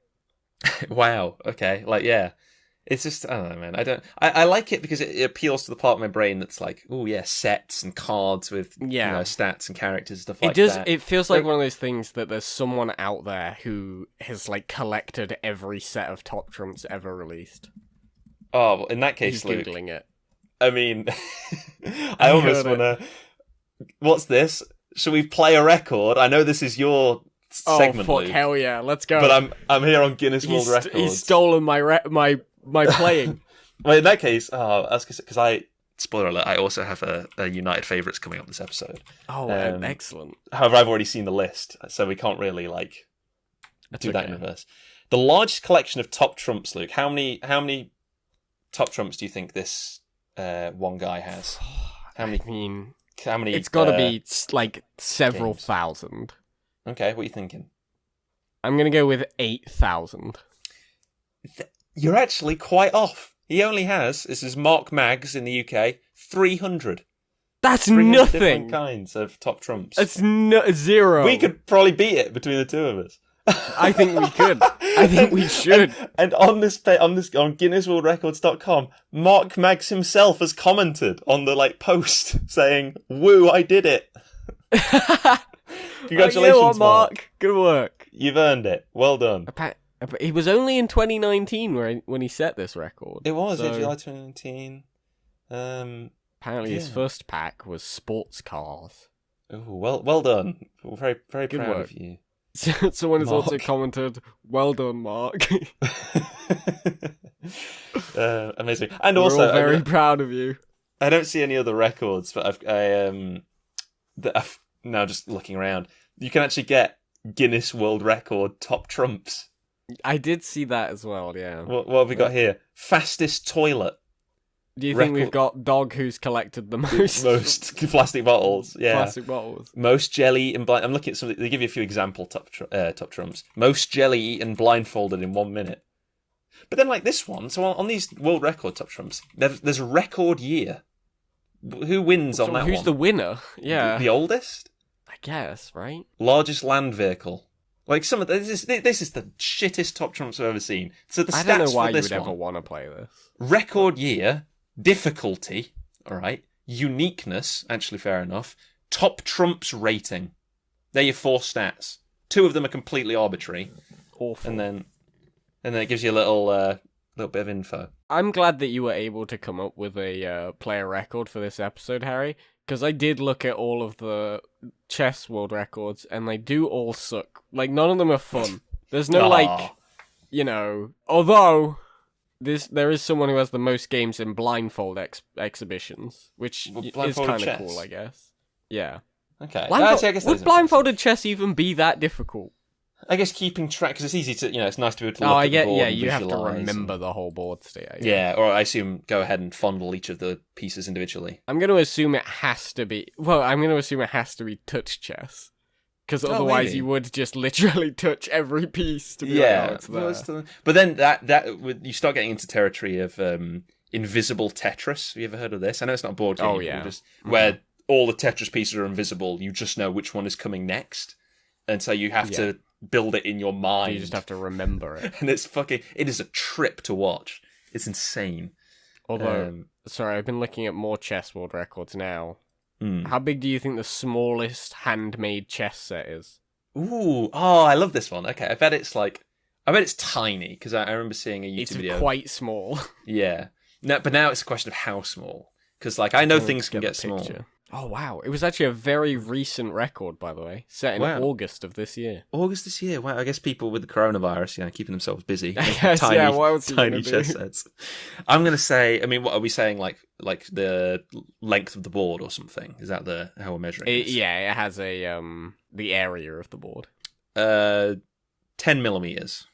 Speaker 1: Wow. Okay. Like, yeah. It's just, I don't know, man. I like it because it appeals to the part of my brain that's like, oh yeah, sets and cards with stats and characters and stuff like that.
Speaker 2: It feels like one of those things that there's someone out there who has like collected every set of Top Trumps ever released.
Speaker 1: Oh, well, in that case,
Speaker 2: He's
Speaker 1: Luke,
Speaker 2: Googling it.
Speaker 1: I mean, I almost want to... What's this? Should we play a record? I know this is your segment,
Speaker 2: fuck,
Speaker 1: Luke,
Speaker 2: hell yeah, let's go.
Speaker 1: but I'm here on Guinness World Records.
Speaker 2: He's stolen my playing.
Speaker 1: Well, in that case, because spoiler alert, I also have a United Favourites coming up this episode.
Speaker 2: Oh, excellent.
Speaker 1: However, I've already seen the list, so we can't really do that in reverse. The largest collection of Top Trumps, Luke. How many Top Trumps do you think this one guy has? How many?
Speaker 2: It's got to be like several thousand.
Speaker 1: Okay, what are you thinking?
Speaker 2: I'm gonna go with 8,000.
Speaker 1: You're actually quite off. He only has, this is Mark Maggs in the UK, 300.
Speaker 2: That's
Speaker 1: 300
Speaker 2: nothing.
Speaker 1: Different kinds of Top Trumps.
Speaker 2: It's zero.
Speaker 1: We could probably beat it between the two of us.
Speaker 2: I think we could. I think we should.
Speaker 1: And on GuinnessWorldRecords.com, Mark Maggs himself has commented on the post saying, "Woo, I did it." Congratulations,
Speaker 2: you know what, Mark. Good work.
Speaker 1: You've earned it. Well done.
Speaker 2: It was only in 2019 when he set this record.
Speaker 1: It was, July 2019.
Speaker 2: Apparently his first pack was sports cars.
Speaker 1: Oh, well done. We're very, very
Speaker 2: Good
Speaker 1: proud
Speaker 2: work.
Speaker 1: of you.
Speaker 2: Someone has also commented, "Well done, Mark."
Speaker 1: Amazing. And
Speaker 2: We're
Speaker 1: also,
Speaker 2: all very proud of you.
Speaker 1: I don't see any other records, but I've now just looking around. You can actually get Guinness World Record Top Trumps.
Speaker 2: I did see that as well, yeah.
Speaker 1: What have we got here? Fastest toilet.
Speaker 2: Do you think we've got dog who's collected the most
Speaker 1: plastic bottles? Yeah,
Speaker 2: plastic bottles.
Speaker 1: Most jelly and I'm looking at some. They give you a few example top trumps. Most jelly eaten blindfolded in 1 minute. But then this one. So on these world record Top Trumps, there's a record year. Who wins on that one?
Speaker 2: Who's the winner? Yeah,
Speaker 1: the oldest.
Speaker 2: I guess, right?
Speaker 1: Largest land vehicle. Some of this is the shittest Top Trumps I've ever seen. So the stats
Speaker 2: I don't know why
Speaker 1: for this
Speaker 2: you would
Speaker 1: one,
Speaker 2: ever want to play this.
Speaker 1: Record year, difficulty, all right, uniqueness, actually fair enough, Top Trumps rating. They're your 4 stats. 2 of them are completely arbitrary.
Speaker 2: Awful.
Speaker 1: And then it gives you a little bit of info.
Speaker 2: I'm glad that you were able to come up with a player record for this episode, Harry, because I did look at all of the chess world records, and they do all suck. None of them are fun. There's no, although there is someone who has the most games in blindfold exhibitions, which is kind of cool, I guess. Yeah.
Speaker 1: Okay.
Speaker 2: Would blindfolded chess even be that difficult?
Speaker 1: I guess keeping track, because it's easy to, it's nice to be able to look at the board and
Speaker 2: you have to
Speaker 1: visualise
Speaker 2: remember the whole board state.
Speaker 1: Yeah, or I assume go ahead and fondle each of the pieces individually.
Speaker 2: I'm going to assume it has to be touch chess. Because otherwise you would just literally touch every piece to be it's there.
Speaker 1: But then that you start getting into territory of invisible Tetris. Have you ever heard of this? I know it's not a board game.
Speaker 2: Oh, yeah.
Speaker 1: Where all the Tetris pieces are invisible. You just know which one is coming next. And so you have to build it in your mind.
Speaker 2: You just have to remember it.
Speaker 1: And it is a trip to watch. It's insane.
Speaker 2: Although, sorry, I've been looking at more chess world records now. How big do you think the smallest handmade chess set is?
Speaker 1: Ooh, I love this one. Okay, I bet it's tiny, because I remember seeing a YouTube video.
Speaker 2: It's quite small.
Speaker 1: Yeah. No, but now it's a question of how small. Because, I know things can get small.
Speaker 2: Oh, wow. It was actually a very recent record, by the way. Set in August of this year.
Speaker 1: August this year? Wow, I guess people with the coronavirus, keeping themselves busy.
Speaker 2: Yes,
Speaker 1: tiny chess sets. I'm going to say, what are we saying, like the length of the board or something? Is that how we're measuring this?
Speaker 2: Yeah, it has the area of the board.
Speaker 1: 10mm.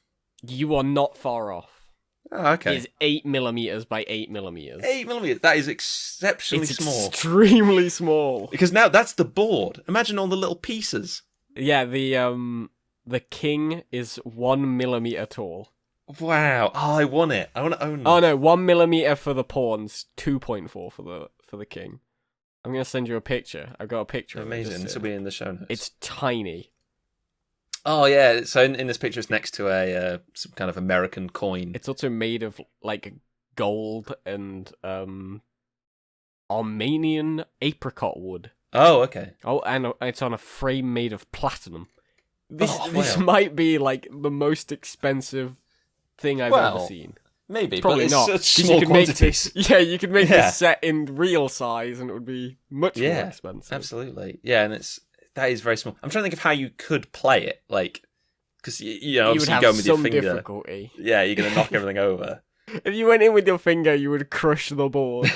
Speaker 2: You are not far off.
Speaker 1: Oh, okay.
Speaker 2: It's 8mm by 8mm.
Speaker 1: 8mm. That is exceptionally small.
Speaker 2: Extremely small.
Speaker 1: Because now that's the board. Imagine all the little pieces.
Speaker 2: Yeah, the king is 1mm tall.
Speaker 1: Wow. Oh, I want it. I want to own it.
Speaker 2: Oh no, 1mm for the pawns, 2.4 for the king. I'm gonna send you a picture. I've got a picture.
Speaker 1: Amazing.
Speaker 2: Of it.
Speaker 1: This will be in the show notes.
Speaker 2: It's tiny.
Speaker 1: Oh yeah. So in this picture, it's next to a some kind of American coin.
Speaker 2: It's also made of like gold and Armenian apricot wood.
Speaker 1: Oh, okay.
Speaker 2: Oh, and it's on a frame made of platinum. This
Speaker 1: wow.
Speaker 2: might be like the most expensive thing I've ever seen.
Speaker 1: Maybe,
Speaker 2: probably
Speaker 1: but
Speaker 2: not.
Speaker 1: Such small quantities.
Speaker 2: You could make this set in real size, and it would be much more expensive.
Speaker 1: Absolutely, yeah, and that is very small. I'm trying to think of how you could play it, like because you know, obviously you go with your finger.
Speaker 2: Difficulty.
Speaker 1: Yeah, you're gonna knock everything over.
Speaker 2: If you went in with your finger, you would crush the board.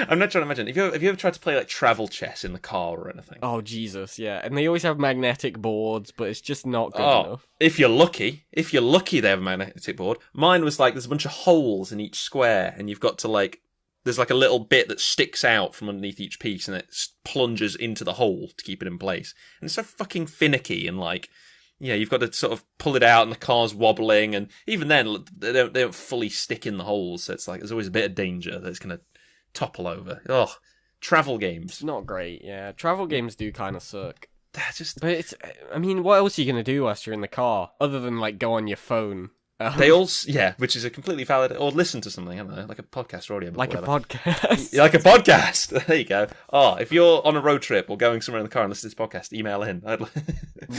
Speaker 1: I'm not trying to imagine. Have you ever tried to play like travel chess in the car or anything?
Speaker 2: Oh Jesus, yeah. And they always have magnetic boards, but it's just not good enough.
Speaker 1: If you're lucky, they have a magnetic board. Mine was like there's a bunch of holes in each square, and you've got to like there's like a little bit that sticks out from underneath each piece, and it plunges into the hole to keep it in place. And it's so fucking finicky and like. Yeah, you've got to sort of pull it out, and the car's wobbling, and even then, they don't fully stick in the holes. So it's like there's always a bit of danger that it's going to topple over. Oh, travel games.
Speaker 2: It's not great. Yeah, travel games do kind of suck.
Speaker 1: Just.
Speaker 2: But it's. I mean, what else are you going to do whilst you're in the car other than like go on your phone?
Speaker 1: They also, which is a completely valid, or listen to something, I don't know, like a podcast or audiobook.
Speaker 2: Like
Speaker 1: a
Speaker 2: podcast.
Speaker 1: Like a podcast. There you go. Oh, if you're on a road trip or going somewhere in the car and listen to this podcast, email in.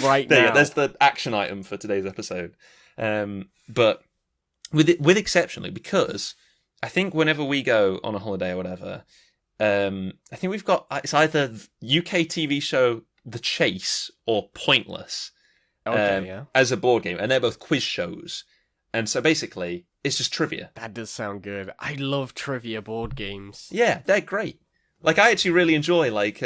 Speaker 2: Right now.
Speaker 1: There's the action item for today's episode. But with exceptionally, because I think whenever we go on a holiday or whatever, I think we've got, it's either UK TV show The Chase or Pointless as a board game, and they're both quiz shows. And so basically, it's just trivia.
Speaker 2: That does sound good. I love trivia board games.
Speaker 1: Yeah, they're great. Like, I actually really enjoy, like,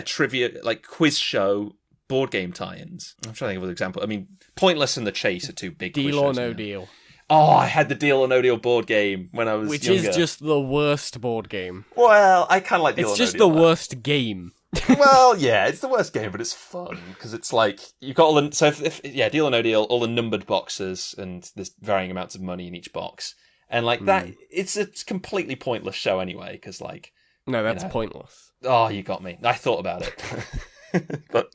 Speaker 1: trivia, like, quiz show board game tie-ins. I'm trying to think of an example. I mean, Pointless and The Chase are two big quiz shows.
Speaker 2: Deal or No Deal.
Speaker 1: Oh, I had the Deal or No Deal board game when I was younger.
Speaker 2: Which is just the worst board game.
Speaker 1: Well, I kind of like Deal or No Deal.
Speaker 2: It's just the worst game.
Speaker 1: Well, yeah, it's the worst game, but it's fun because it's like you've got all the Deal or No Deal, all the numbered boxes, and there's varying amounts of money in each box, and like that, it's a completely pointless show anyway. Because like,
Speaker 2: no, that's pointless.
Speaker 1: Oh, you got me. I thought about it, but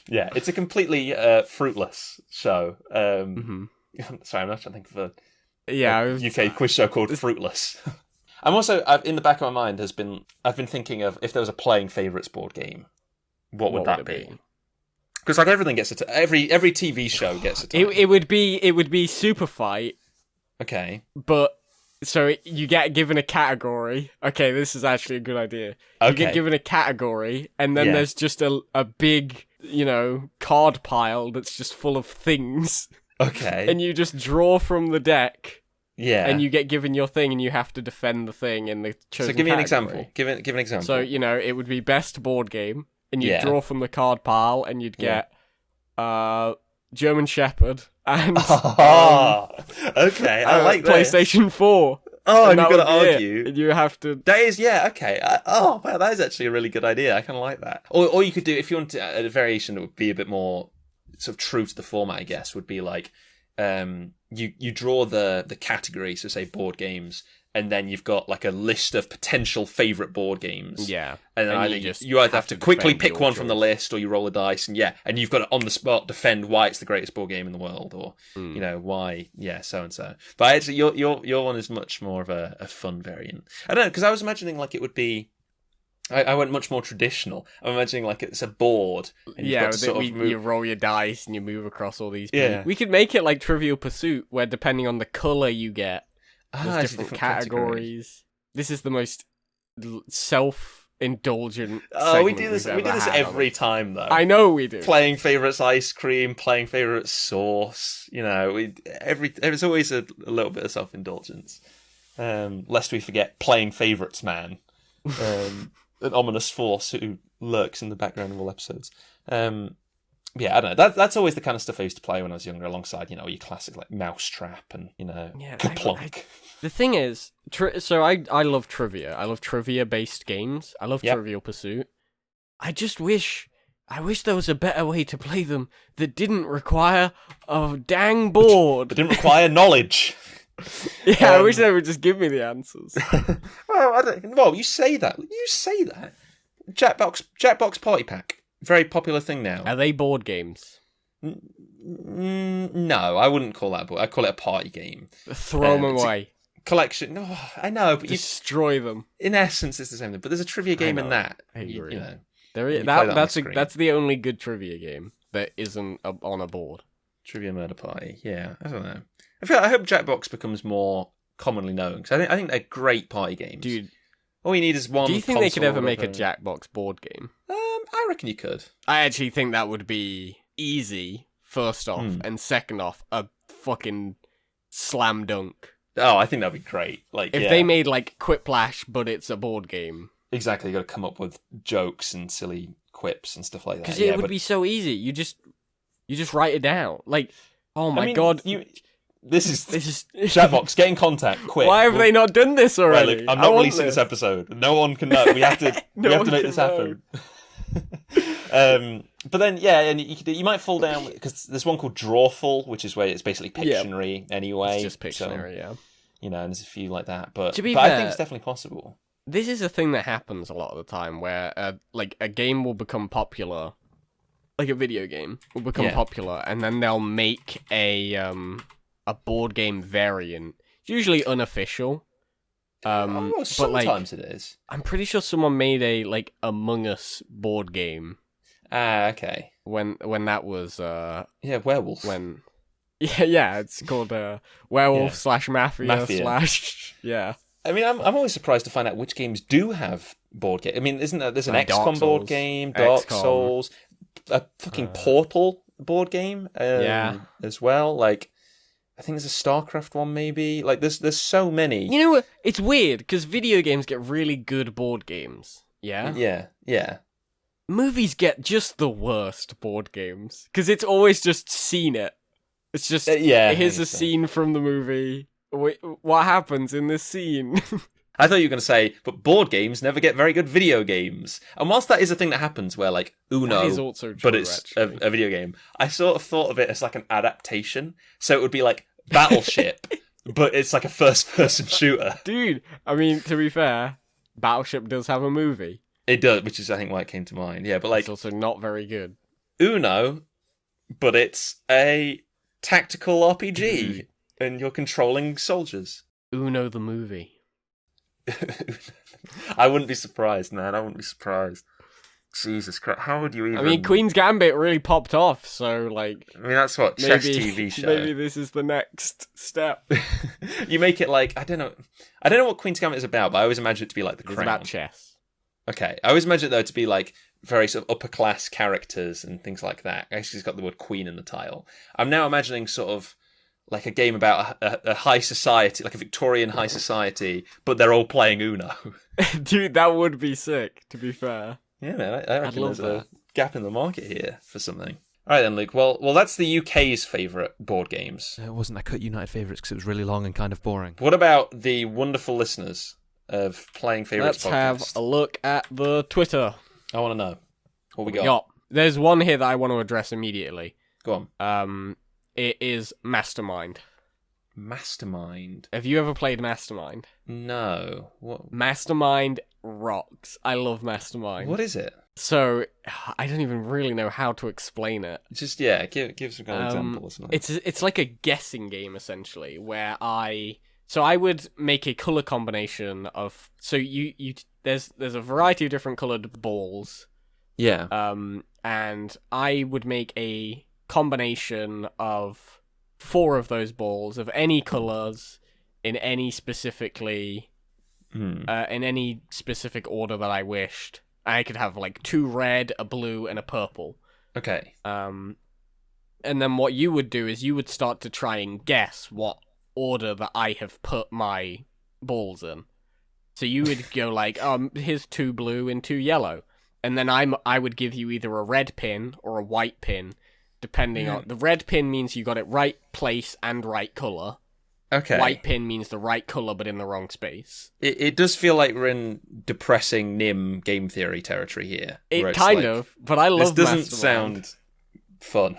Speaker 1: yeah, it's a completely fruitless show. Sorry, I'm not trying to think of a UK quiz show called Fruitless. I'm also in the back of my mind I've been thinking of if there was a playing favourites board game, what would that be? Because like everything gets every TV show gets a time.
Speaker 2: It would be Super Fight.
Speaker 1: Okay.
Speaker 2: But so you get given a category. Okay, this is actually a good idea.
Speaker 1: Okay.
Speaker 2: You get given a category, and then there's just a big, card pile that's just full of things.
Speaker 1: Okay.
Speaker 2: And you just draw from the deck.
Speaker 1: Yeah.
Speaker 2: And you get given your thing, and you have to defend the thing in the chosen
Speaker 1: So give me an
Speaker 2: category.
Speaker 1: example. Give an example.
Speaker 2: So, it would be best board game, and you'd draw from the card pile, and you'd get German Shepherd and
Speaker 1: okay, I like that.
Speaker 2: PlayStation 4.
Speaker 1: Oh, and you've got to argue.
Speaker 2: And you have to...
Speaker 1: That is, okay. Wow, that is actually a really good idea. I kind of like that. Or you could do, if you want to, a variation that would be a bit more sort of true to the format, I guess, would be like, you draw the category, so say board games, and then you've got like a list of potential favourite board games.
Speaker 2: Yeah.
Speaker 1: And then you either have to quickly pick one from the list, or you roll a dice, and you've got to on the spot defend why it's the greatest board game in the world, or why so and so. But actually, your one is much more of a fun variant. I don't know, because I was imagining like it would be. I went much more traditional. I'm imagining like it's a board. And you've got to sort of move.
Speaker 2: You roll your dice and you move across all these people. Yeah. We could make it like Trivial Pursuit, where depending on the colour you get, there's different categories. This is the most self-indulgent.
Speaker 1: Oh, we do this every time, though.
Speaker 2: I know we do.
Speaker 1: Playing favourites ice cream, playing favourite sauce. There's always a little bit of self-indulgence. Lest we forget playing favourites man. An ominous force who lurks in the background of all episodes. Yeah, I don't know. That's always the kind of stuff I used to play when I was younger, alongside, your classic like Mousetrap and
Speaker 2: Yeah,
Speaker 1: Kaplunk.
Speaker 2: the thing is, so I love trivia. I love trivia-based games. I love Trivial Pursuit. I wish there was a better way to play them that didn't require a dang board.
Speaker 1: It didn't require knowledge.
Speaker 2: Yeah, I wish they would just give me the answers.
Speaker 1: Well, you say that. Jackbox Party Pack, very popular thing now.
Speaker 2: Are they board games?
Speaker 1: No, I wouldn't call that a board. I'd call it a party game.
Speaker 2: Throw them away.
Speaker 1: Collection. No, I know, but
Speaker 2: destroy them.
Speaker 1: In essence, it's the same thing. But there's a trivia game in that.
Speaker 2: I agree.
Speaker 1: That's
Speaker 2: the only good trivia game that isn't on a board.
Speaker 1: Trivia Murder Party. Yeah, I don't know. I hope Jackbox becomes more commonly known, because I think they're great party games.
Speaker 2: Dude,
Speaker 1: all you need is one.
Speaker 2: Do you think they could ever make a Jackbox board game?
Speaker 1: I reckon you could.
Speaker 2: I actually think that would be easy, first off, and second off, a fucking slam dunk.
Speaker 1: Oh, I think that'd be great.
Speaker 2: If they made like Quiplash, but it's a board game.
Speaker 1: Exactly, you got to come up with jokes and silly quips and stuff like that.
Speaker 2: Because it would be so easy. You just write it down. Like, oh my god.
Speaker 1: This is Jackbox. Get in contact, quick.
Speaker 2: Why have they not done this already?
Speaker 1: Right, look, I'm not releasing this episode. No one can know. We have to. we have to make this happen. But then, and you might fall down because there's one called Drawful, which is where it's basically Pictionary anyway.
Speaker 2: It's just Pictionary,
Speaker 1: so, and there's a few like that. But
Speaker 2: fair,
Speaker 1: I think it's definitely possible.
Speaker 2: This is a thing that happens a lot of the time, where a game will become popular, like a video game will become popular, and then they'll make a board game variant. It's usually unofficial.
Speaker 1: Sometimes
Speaker 2: but,
Speaker 1: it is.
Speaker 2: I'm pretty sure someone made a Among Us board game.
Speaker 1: Ah, okay.
Speaker 2: When that was
Speaker 1: werewolf.
Speaker 2: It's called werewolf / mafia. Yeah.
Speaker 1: I mean, I'm always surprised to find out which games do have board game. I mean, there's an XCOM board game, Dark Souls, a fucking Portal board game, as well. Like, I think there's a StarCraft one, maybe. Like, there's so many.
Speaker 2: You know, it's weird because video games get really good board games. Yeah.
Speaker 1: Yeah.
Speaker 2: Movies get just the worst board games because it's always just seen it. It's just here's a scene from the movie. Wait, what happens in this scene?
Speaker 1: I thought you were going to say, but board games never get very good video games. And whilst that is a thing that happens where, like, Uno,
Speaker 2: that is also true,
Speaker 1: but it's a video game, I sort of thought of it as like an adaptation. So it would be like Battleship, but it's like a first-person shooter.
Speaker 2: Dude, I mean, to be fair, Battleship does have a movie.
Speaker 1: It does, which is, I think, why it came to mind. Yeah, but like...
Speaker 2: It's also not very good.
Speaker 1: Uno, but it's a tactical RPG. And you're controlling soldiers.
Speaker 2: Uno the movie.
Speaker 1: I wouldn't be surprised, man. I wouldn't be surprised. Jesus Christ, how would you even...
Speaker 2: I mean, Queen's Gambit really popped off, so, like...
Speaker 1: I mean, that's what, chess TV show.
Speaker 2: Maybe this is the next step.
Speaker 1: You make it like, I don't know what Queen's Gambit is about, but I always imagine it to be like The Crown.
Speaker 2: It's about chess.
Speaker 1: Okay, I always imagine it, though, to be like very sort of upper-class characters and things like that. Actually, it's got the word Queen in the title. I'm now imagining sort of like a game about a high society, like a Victorian high society, but they're all playing Uno.
Speaker 2: Dude, that would be sick, to be fair.
Speaker 1: Yeah, man, I reckon there's a gap in the market here for something. All right then, Luke. Well, that's the UK's favourite board games.
Speaker 3: It wasn't. I cut United Favourites because it was really long and kind of boring.
Speaker 1: What about the wonderful listeners of Playing Favourites podcast?
Speaker 2: Let's have a look at the Twitter.
Speaker 1: I want to know. What we got?
Speaker 2: There's one here that I want to address immediately.
Speaker 1: Go on.
Speaker 2: It is Mastermind.
Speaker 1: Mastermind?
Speaker 2: Have you ever played Mastermind?
Speaker 1: No. What?
Speaker 2: Mastermind rocks. I love Mastermind.
Speaker 1: What is it?
Speaker 2: So, I don't even really know how to explain it.
Speaker 1: Just, give some kind of example or something.
Speaker 2: It's like a guessing game, essentially, where I would make a colour combination of... So, there's a variety of different coloured balls.
Speaker 1: Yeah.
Speaker 2: And I would make a combination of 4 of those balls of any colours in any specifically in any specific order that I wished. I could have like 2 red, a blue, and a purple.
Speaker 1: Okay.
Speaker 2: And then what you would do is you would start to try and guess what order that I have put my balls in. So you would go like, here's 2 blue and 2 yellow. And then I would give you either a red pin or a white pin depending on... The red pin means you got it right place and right colour.
Speaker 1: Okay.
Speaker 2: White pin means the right colour but in the wrong space.
Speaker 1: It does feel like we're in depressing NIM game theory territory here.
Speaker 2: It kind of, but I love
Speaker 1: this doesn't
Speaker 2: Mastermind.
Speaker 1: sound fun.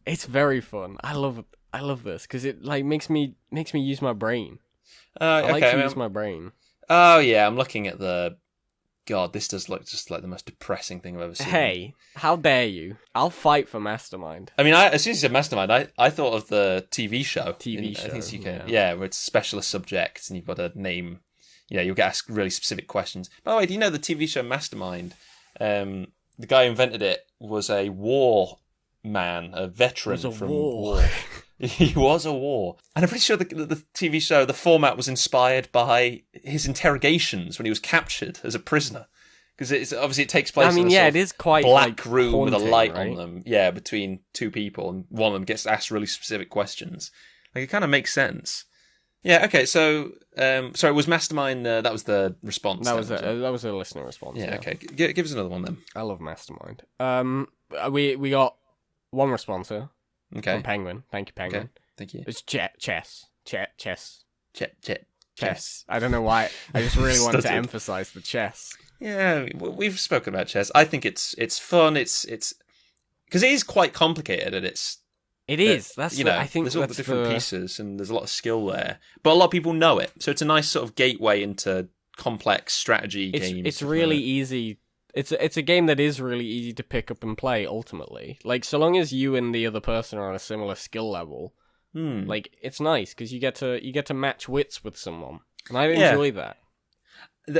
Speaker 2: It's very fun. I love this because it like makes me use my brain. I like to use my brain.
Speaker 1: Oh yeah, I'm looking at the. God, this does look just like the most depressing thing I've ever seen.
Speaker 2: Hey, how dare you? I'll fight for Mastermind.
Speaker 1: I mean, as soon as you said Mastermind, I thought of the TV show.
Speaker 2: I think
Speaker 1: you can, yeah, where it's specialist subjects and you've got to name. You'll get asked really specific questions. By the way, do you know the TV show Mastermind? The guy who invented it was a war man, a veteran from war. He was a war. And I'm pretty sure the TV show, the format was inspired by his interrogations when he was captured as a prisoner. Because it takes place in a
Speaker 2: it is quite
Speaker 1: black room with a light
Speaker 2: right?
Speaker 1: on them. Yeah, between two people. And one of them gets asked really specific questions. Like, it kind of makes sense. Yeah, okay, so... sorry, was Mastermind... that was the response.
Speaker 2: That was a listener response.
Speaker 1: Yeah, okay. Give us another one then.
Speaker 2: I love Mastermind. We got one response here.
Speaker 1: Okay.
Speaker 2: From Penguin. Thank you, Penguin.
Speaker 1: Okay. Thank you.
Speaker 2: It's chess.
Speaker 1: Chess.
Speaker 2: I don't know why. I just really wanted to emphasize the chess.
Speaker 1: Yeah, we've spoken about chess. I think it's fun. It's because it is quite complicated, and
Speaker 2: it is. That's I think
Speaker 1: there's all the different pieces, and there's a lot of skill there. But a lot of people know it, so it's a nice sort of gateway into complex strategy games.
Speaker 2: It's really easy. It's a game that is really easy to pick up and play, ultimately. Like, so long as you and the other person are on a similar skill level, like, it's nice, because you get to match wits with someone. And I enjoy that.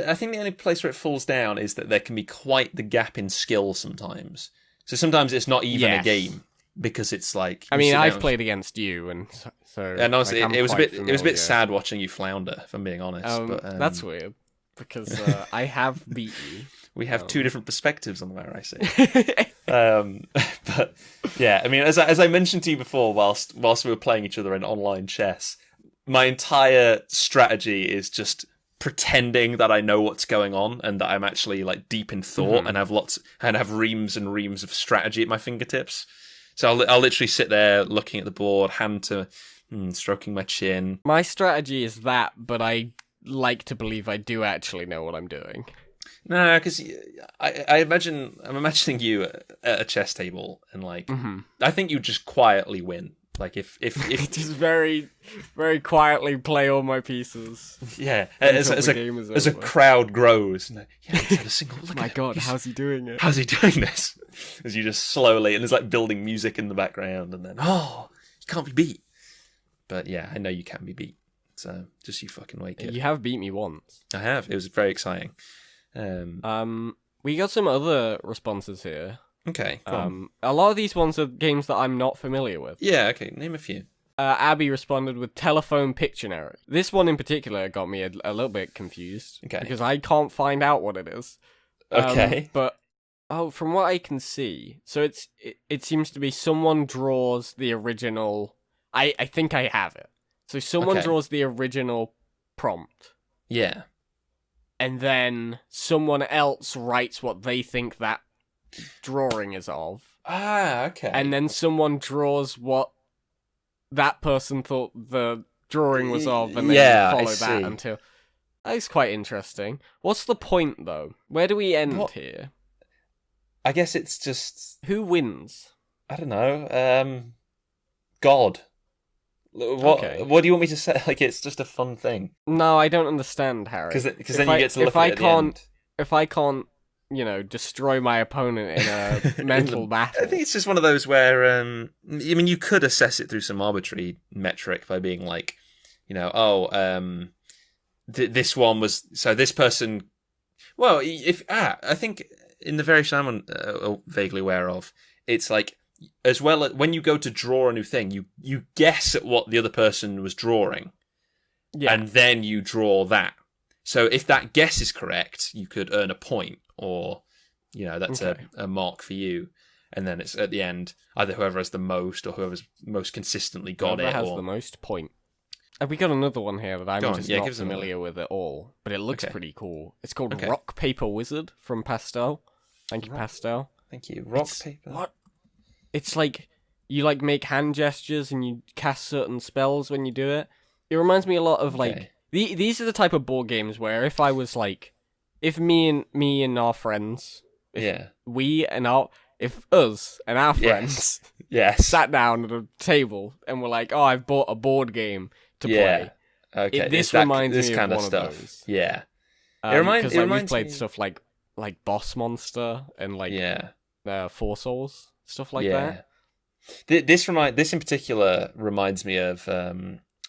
Speaker 1: I think the only place where it falls down is that there can be quite the gap in skill sometimes. So sometimes it's not even a game, because it's like...
Speaker 2: I mean, I've played against you, and so...
Speaker 1: And honestly, it was a bit sad watching you flounder, if I'm being honest. But,
Speaker 2: that's weird, because I have beat you.
Speaker 1: We have two different perspectives on the matter, I see. But yeah, I mean, as I mentioned to you before, whilst we were playing each other in online chess, my entire strategy is just pretending that I know what's going on and that I'm actually like deep in thought and have reams and reams of strategy at my fingertips. So I'll literally sit there looking at the board, stroking my chin.
Speaker 2: My strategy is that, but I like to believe I do actually know what I'm doing.
Speaker 1: No, because I'm imagining you at a chess table, and like I think you just quietly win. Like if
Speaker 2: just very, very quietly play all my pieces.
Speaker 1: Yeah, as a crowd grows. And a single look.
Speaker 2: My God, how's he doing it?
Speaker 1: How's he doing this? As you just slowly, and there's like building music in the background, and then you can't be beat. But yeah, I know you can be beat. So just you fucking wait. Kid.
Speaker 2: You have beat me once.
Speaker 1: I have. It was very exciting.
Speaker 2: We got some other responses here.
Speaker 1: Okay.
Speaker 2: A lot of these ones are games that I'm not familiar with.
Speaker 1: Yeah. Okay. Name a few.
Speaker 2: Abby responded with telephone Pictionary. This one in particular got me a little bit confused.
Speaker 1: Okay.
Speaker 2: Because I can't find out what it is.
Speaker 1: Okay.
Speaker 2: But from what I can see, so it seems to be someone draws the original. I think I have it. So someone draws the original prompt.
Speaker 1: Yeah.
Speaker 2: And then someone else writes what they think that drawing is of.
Speaker 1: Ah, okay.
Speaker 2: And then someone draws what that person thought the drawing was of, and then you follow that until... That's quite interesting. What's the point, though? Where do we end here?
Speaker 1: I guess it's just...
Speaker 2: Who wins?
Speaker 1: I don't know. God. What do you want me to say? Like, it's just a fun thing.
Speaker 2: No, I don't understand, Harry.
Speaker 1: Because then you get to look at it at the end.
Speaker 2: If I can't, destroy my opponent in a mental battle.
Speaker 1: I think it's just one of those where, I mean, you could assess it through some arbitrary metric by being like, this one was... So this person... Well, I think in the variation I'm vaguely aware of, it's like... As well, when you go to draw a new thing, you guess at what the other person was drawing, and then you draw that. So if that guess is correct, you could earn a point, or that's a mark for you. And then it's at the end either whoever has the most or whoever's most consistently got
Speaker 2: whoever
Speaker 1: it.
Speaker 2: has the most point. Have we got another one here that I'm just not familiar with at all, but it looks pretty cool. It's called Rock Paper Wizard from Pastel. Thank you, Pastel.
Speaker 1: Thank you. Paper.
Speaker 2: What? It's like you like make hand gestures and you cast certain spells when you do it. It reminds me a lot of like these are the type of board games where if I was like, if me and our friends, if us and our friends sat down at a table and were like, oh, I've bought a board game to play.
Speaker 1: Okay.
Speaker 2: This reminds me
Speaker 1: kind
Speaker 2: of
Speaker 1: of
Speaker 2: one
Speaker 1: stuff.
Speaker 2: of those.
Speaker 1: Yeah.
Speaker 2: Because we've played stuff like Boss Monster and like Four Souls, stuff like that.
Speaker 1: This in particular reminds me of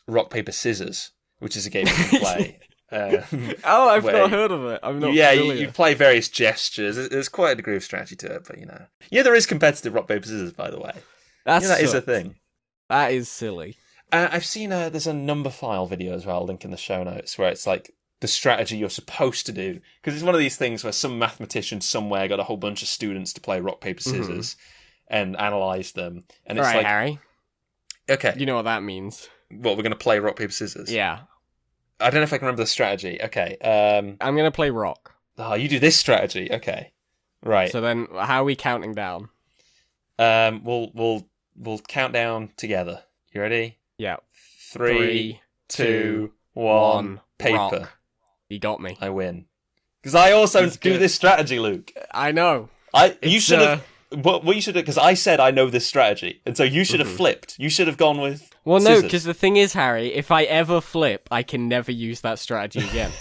Speaker 1: Rock Paper Scissors, which is a game you can play.
Speaker 2: I've not heard of it. I'm not familiar.
Speaker 1: You play various gestures. There's quite a degree of strategy to it, but there is competitive Rock Paper Scissors, by the way. That is a thing.
Speaker 2: That is silly.
Speaker 1: I've seen there's a number file video as well, I'll link in the show notes, where it's like the strategy you're supposed to do. Because it's one of these things where some mathematician somewhere got a whole bunch of students to play rock, paper, scissors and analyse them. And it's like,
Speaker 2: Harry.
Speaker 1: Okay.
Speaker 2: You know what that means.
Speaker 1: What, we're going to play rock, paper, scissors?
Speaker 2: Yeah.
Speaker 1: I don't know if I can remember the strategy. Okay.
Speaker 2: I'm going to play rock.
Speaker 1: Oh, you do this strategy. Okay. Right.
Speaker 2: So then, how are we counting down?
Speaker 1: We'll count down together. You ready?
Speaker 2: Yeah.
Speaker 1: 3, 2, 1. Paper.
Speaker 2: Rock. You got me.
Speaker 1: I win. Because I also do this strategy, Luke.
Speaker 2: I know.
Speaker 1: You should have. What you should have, because I said I know this strategy, and so you should have flipped. You should have gone with.
Speaker 2: Well,
Speaker 1: scissors.
Speaker 2: no, because the thing is, Harry, if I ever flip, I can never use that strategy again.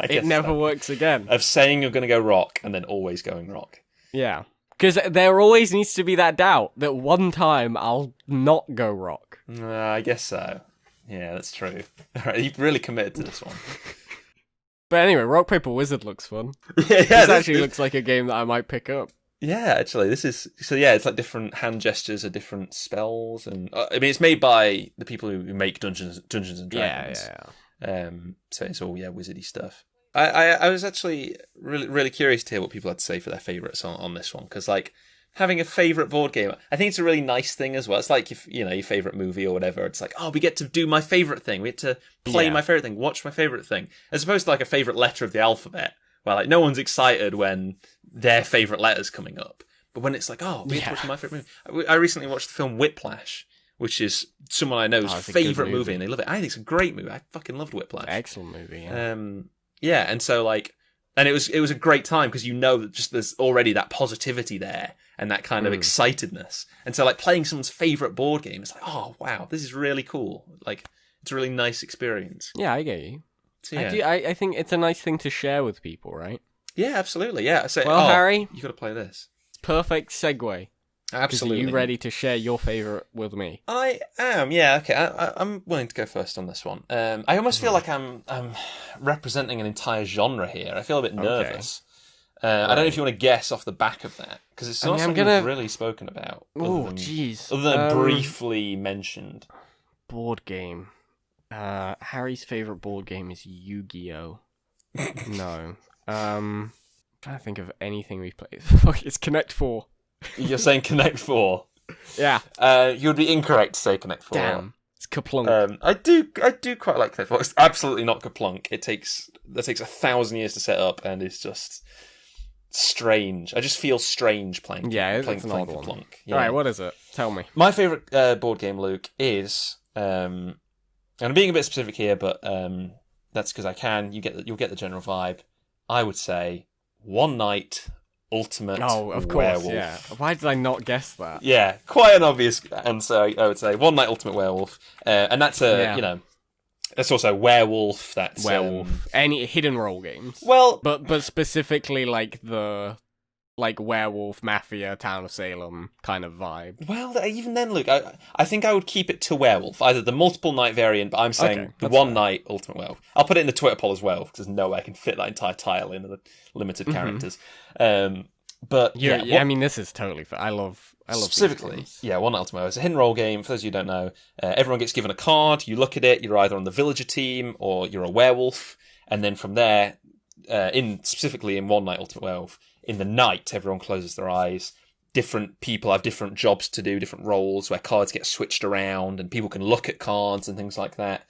Speaker 2: It never works again.
Speaker 1: Of saying you're going to go rock and then always going rock.
Speaker 2: Yeah. Because there always needs to be that doubt that one time I'll not go rock.
Speaker 1: I guess so. Yeah, that's true. All right, you've really committed to this one.
Speaker 2: But anyway, Rock Paper Wizard looks fun.
Speaker 1: This
Speaker 2: actually looks like a game that I might pick up.
Speaker 1: Yeah, actually, this is... So yeah, it's like different hand gestures are different spells. And I mean, it's made by the people who make Dungeons and Dragons.
Speaker 2: Yeah.
Speaker 1: So it's all, wizardy stuff. I was actually really, really curious to hear what people had to say for their favourites on this one. Because, like, having a favourite board game, I think it's a really nice thing as well. It's like, if your favourite movie or whatever, it's like, oh, we get to do my favourite thing. We get to play my favourite thing, watch my favourite thing. As opposed to, like, a favourite letter of the alphabet. Where, like, no one's excited when their favourite letter's coming up. But when it's like, oh, we get to watch my favourite movie. I recently watched the film Whiplash, which is someone I know's favourite movie, and they love it. I think it's a great movie. I fucking loved Whiplash.
Speaker 2: Excellent movie,
Speaker 1: and so, like... And it was a great time, because that just there's already that positivity there, and that kind of excitedness. And so, like, playing someone's favourite board game, it's like, oh, wow, this is really cool. Like, it's a really nice experience.
Speaker 2: Yeah, I get you.
Speaker 1: So, yeah.
Speaker 2: I think it's a nice thing to share with people, right?
Speaker 1: Yeah, absolutely. Yeah. So,
Speaker 2: well, Harry,
Speaker 1: you got to play this.
Speaker 2: Perfect segue.
Speaker 1: Absolutely.
Speaker 2: Are you ready to share your favourite with me?
Speaker 1: I am. Yeah. Okay. I'm willing to go first on this one. I almost feel like I'm representing an entire genre here. I feel a bit nervous. I don't know if you want to guess off the back of that, because it's not something we've really spoken about.
Speaker 2: Oh, jeez.
Speaker 1: Other than briefly mentioned.
Speaker 2: Board game. Harry's favourite board game is Yu-Gi-Oh! No. I'm trying to think of anything we've played. Fuck, it's Connect 4.
Speaker 1: You're saying Connect 4?
Speaker 2: Yeah.
Speaker 1: You would be incorrect to say Connect 4.
Speaker 2: Damn. It's Kaplunk.
Speaker 1: I do quite like Connect 4. It's absolutely not Kaplunk. That takes 1,000 years to set up, and it's just strange. I just feel strange playing.
Speaker 2: Yeah, it's an odd one.
Speaker 1: Kaplunk. Yeah.
Speaker 2: Alright, what is it? Tell me.
Speaker 1: My favourite board game, Luke, is... and I'm being a bit specific here, but that's because I can. You'll get the general vibe. I would say One Night Ultimate Werewolf.
Speaker 2: Oh, of course, yeah. Why did I not guess that?
Speaker 1: Yeah, quite an obvious answer, I would say. One Night Ultimate Werewolf. And that's that's also werewolf. That's
Speaker 2: werewolf. Any hidden role games.
Speaker 1: Well,
Speaker 2: but specifically like the werewolf mafia Town of Salem kind of vibe.
Speaker 1: Well, even then, Luke, I think I would keep it to werewolf, either the multiple night variant, but I'm saying the one night ultimate werewolf. I'll put it in the Twitter poll as well, because there's no way I can fit that entire tile in the limited characters. But
Speaker 2: I mean, this is totally fair. I love
Speaker 1: specifically, One Night Ultimate Werewolf. It's a hidden role game. For those of you who don't know, everyone gets given a card. You look at it. You're either on the villager team or you're a werewolf, and then from there, specifically in One Night Ultimate Werewolf. In the night, everyone closes their eyes. Different people have different jobs to do, different roles, where cards get switched around and people can look at cards and things like that.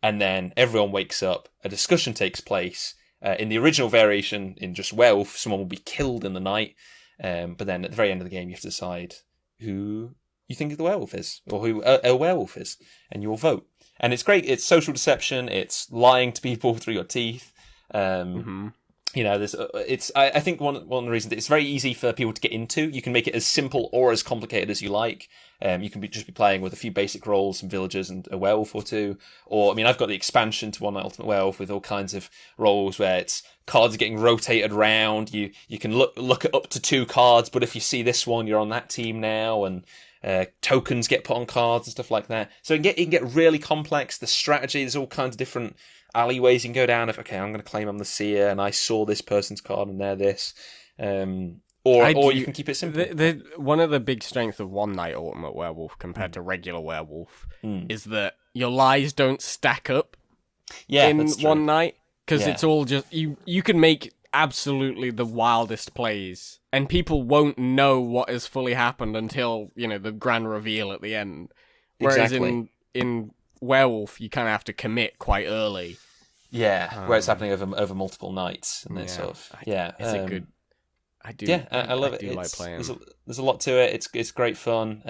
Speaker 1: And then everyone wakes up, a discussion takes place. In the original variation, in just Werewolf, someone will be killed in the night. But then at the very end of the game, you have to decide who you think the werewolf is, or who a werewolf is, and you'll vote. And it's great. It's social deception. It's lying to people through your teeth. You know, there's I think one of the reasons it's very easy for people to get into. You can make it as simple or as complicated as you like. You can just be playing with a few basic roles, some villagers, and a werewolf or two. Or, I mean, I've got the expansion to One Night Ultimate Werewolf with all kinds of roles where it's cards are getting rotated around. You can look at up to 2 cards, but if you see this one, you're on that team now, and tokens get put on cards and stuff like that. So it can get really complex. The strategy, there's all kinds of different alleyways you can go down. If, okay, I'm going to claim I'm the seer, and I saw this person's card, and they're this. Or you can keep it simple.
Speaker 2: One of the big strengths of One Night Ultimate Werewolf compared to regular werewolf is that your lies don't stack up in one night, because it's all just you can make absolutely the wildest plays, and people won't know what has fully happened until the grand reveal at the end. Whereas in werewolf, you kind of have to commit quite early.
Speaker 1: Yeah, where it's happening over multiple nights, and it's
Speaker 2: it's a good. I do.
Speaker 1: Yeah, I love it.
Speaker 2: I do like playing.
Speaker 1: There's a lot to it. It's great fun.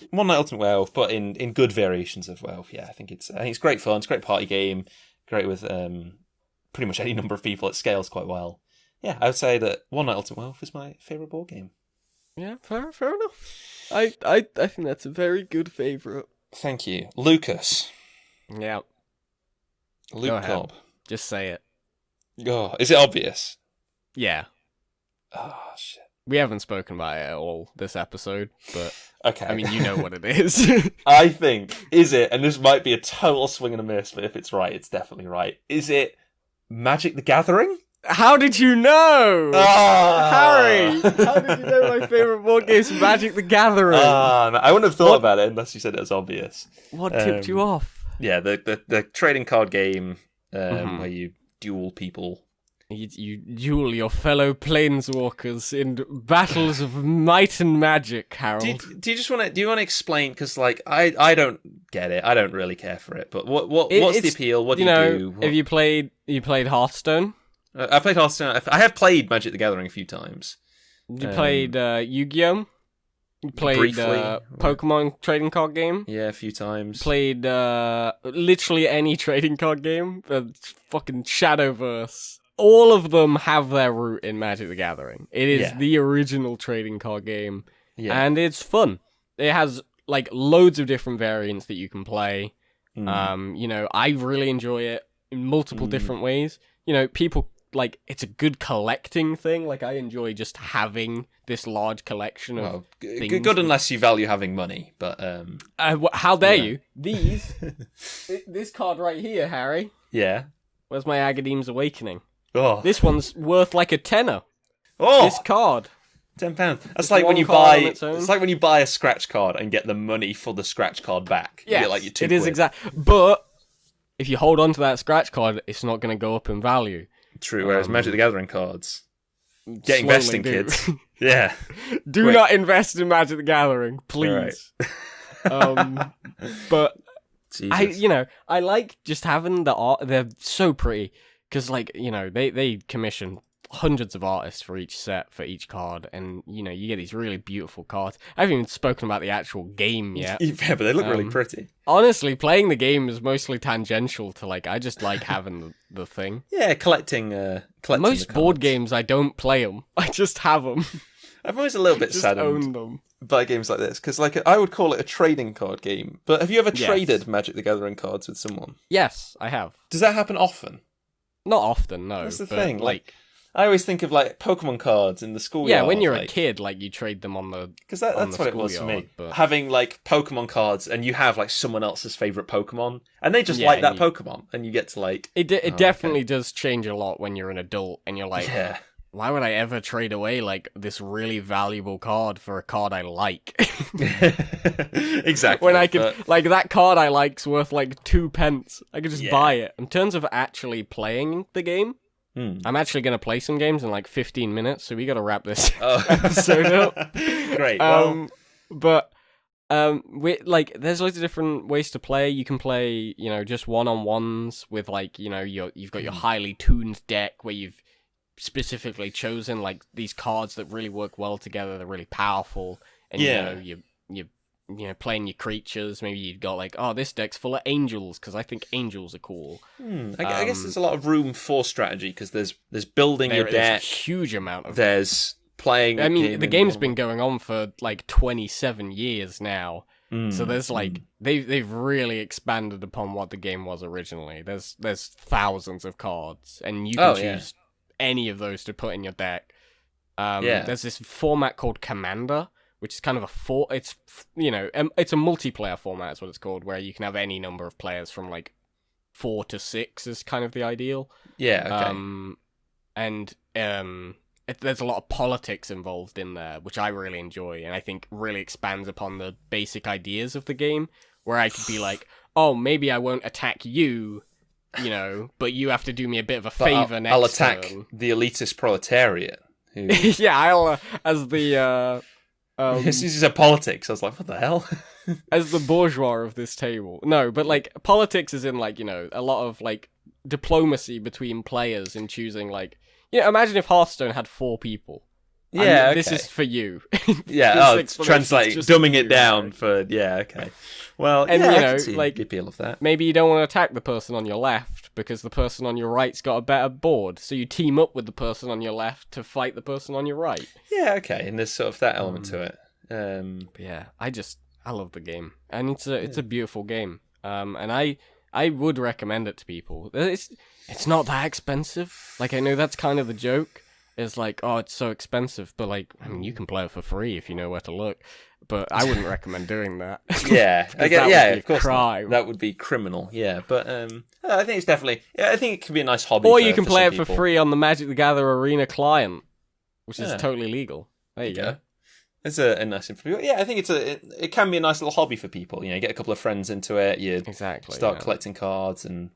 Speaker 1: One Night Ultimate Werewolf, but in good variations of Werewolf. Yeah, I think it's great fun. It's a great party game. Great with pretty much any number of people. It scales quite well. Yeah, I would say that One Night Ultimate Werewolf is my favourite board game.
Speaker 2: Yeah, fair enough. I think that's a very good favourite.
Speaker 1: Thank you, Lucas.
Speaker 2: Yeah,
Speaker 1: Luke Cobb.
Speaker 2: Just say it.
Speaker 1: Oh, is it obvious?
Speaker 2: Yeah.
Speaker 1: Oh, shit.
Speaker 2: We haven't spoken about it at all this episode, but
Speaker 1: okay.
Speaker 2: I mean, you know what it is.
Speaker 1: I think, is it, and this might be a total swing and a miss, but if it's right, it's definitely right. Is it Magic the Gathering?
Speaker 2: How did you know? Harry! How did you know my favourite board game is Magic the Gathering?
Speaker 1: I wouldn't have thought about it unless you said it was obvious.
Speaker 2: What tipped you off?
Speaker 1: Yeah, the trading card game where you duel people.
Speaker 2: You duel your fellow planeswalkers in battles of might and magic, Harold.
Speaker 1: Do you want to explain? Because I don't get it. I don't really care for it. But what's the appeal? What do you do?
Speaker 2: Have you played Hearthstone?
Speaker 1: I played Hearthstone. I have played Magic the Gathering a few times.
Speaker 2: You played Yu-Gi-Oh? You played Pokemon trading card game?
Speaker 1: Yeah, a few times.
Speaker 2: Played literally any trading card game. Fucking Shadowverse. All of them have their root in Magic the Gathering. It is the original trading card game, and it's fun. It has loads of different variants that you can play. I really enjoy it in multiple different ways. People it's a good collecting thing. I enjoy just having this large collection of things. Good
Speaker 1: unless you value having money, but
Speaker 2: how dare you? This card right here, Harry.
Speaker 1: Yeah.
Speaker 2: Where's my Agadeem's Awakening?
Speaker 1: Oh.
Speaker 2: This one's worth like a tenner.
Speaker 1: Oh,
Speaker 2: this card.
Speaker 1: £10. That's like when you buy. It's like when you buy a scratch card and get the money for the scratch card back.
Speaker 2: Yeah,
Speaker 1: your
Speaker 2: it is exact. But if you hold on to that scratch card, it's not going to go up in value.
Speaker 1: True. Whereas Magic the Gathering cards, get investing, kids. Yeah.
Speaker 2: Do not invest in Magic the Gathering, please.
Speaker 1: Right.
Speaker 2: But
Speaker 1: Jesus.
Speaker 2: I like just having the art. They're so pretty. Because, they commission hundreds of artists for each set, for each card, and, you get these really beautiful cards. I haven't even spoken about the actual game yet.
Speaker 1: Yeah, but they look really pretty.
Speaker 2: Honestly, playing the game is mostly tangential to, I just like having the thing.
Speaker 1: Yeah, collecting
Speaker 2: most board games, I don't play them. I just have them.
Speaker 1: I'm always a little bit saddened
Speaker 2: own them.
Speaker 1: By games like this, because, I would call it a trading card game. But have you ever traded Magic the Gathering cards with someone?
Speaker 2: Yes, I have.
Speaker 1: Does that happen often?
Speaker 2: Not often, no.
Speaker 1: That's the thing. I always think of Pokemon cards in the schoolyard.
Speaker 2: Yeah, when you're a kid, you trade them on the.
Speaker 1: Because that's what it was for me.
Speaker 2: But...
Speaker 1: Having Pokemon cards, and you have someone else's favorite Pokemon, and they just like that Pokemon, and you get to
Speaker 2: It definitely does change a lot when you're an adult, and you're
Speaker 1: yeah.
Speaker 2: Why would I ever trade away this really valuable card for a card I like?
Speaker 1: Exactly.
Speaker 2: When I could that card I like's worth 2 pence. I could just buy it. In terms of actually playing the game, I'm actually going to play some games in 15 minutes, so we got to wrap this episode up.
Speaker 1: Great.
Speaker 2: But there's loads of different ways to play. You can play, just one-on-ones with you've got your highly tuned deck where you've specifically chosen these cards that really work well together. They're really powerful, and you playing your creatures. Maybe you've got like, oh, this deck's full of angels because I think angels are cool.
Speaker 1: I guess there's a lot of room for strategy because there's building your deck.
Speaker 2: There's a huge amount of.
Speaker 1: There's playing.
Speaker 2: I mean, the game's been going on for like 27 years now. So there's like they've really expanded upon what the game was originally. There's thousands of cards, and you can choose any of those to put in your deck. There's this format called Commander, which is kind of it's a multiplayer format, is what it's called, where you can have any number of players from like 4 to 6 is kind of the ideal.
Speaker 1: Yeah. Okay.
Speaker 2: There's a lot of politics involved in there, which I really enjoy, and I think really expands upon the basic ideas of the game, where I could be like, oh, maybe I won't attack you, but you have to do me a bit of a favor next
Speaker 1: I'll attack
Speaker 2: turn.
Speaker 1: the elitist proletariat. Who...
Speaker 2: Yeah, I'll, as the...
Speaker 1: this is a politics. I was like, what the hell?
Speaker 2: As the bourgeois of this table. No, but, like, politics is in, like, a lot of, like, diplomacy between players in choosing, like... imagine if Hearthstone had 4 people.
Speaker 1: Yeah,
Speaker 2: This is for you.
Speaker 1: Translate, dumbing it down for... Yeah, okay. Well,
Speaker 2: and,
Speaker 1: I can see
Speaker 2: like,
Speaker 1: the appeal of that.
Speaker 2: Maybe you don't want to attack the person on your left, because the person on your right's got a better board, so you team up with the person on your left to fight the person on your right.
Speaker 1: Yeah, okay, and there's sort of that element to it.
Speaker 2: But yeah, I love the game. And it's a beautiful game. And I would recommend it to people. It's not that expensive. Like, I know that's kind of the joke. It's like, oh, it's so expensive. But, like, I mean, you can play it for free if you know where to look. But I wouldn't recommend doing that.
Speaker 1: Yeah, I guess, of course.
Speaker 2: Crime.
Speaker 1: That would be criminal, yeah. But I think it's definitely... Yeah, I think it could be a nice hobby.
Speaker 2: Or you can play it
Speaker 1: people.
Speaker 2: for free on the Magic the Gathering Arena client, which is totally legal. There you go.
Speaker 1: It's a nice information. Yeah, I think it can be a nice little hobby for people. You get a couple of friends into it. You start collecting cards, and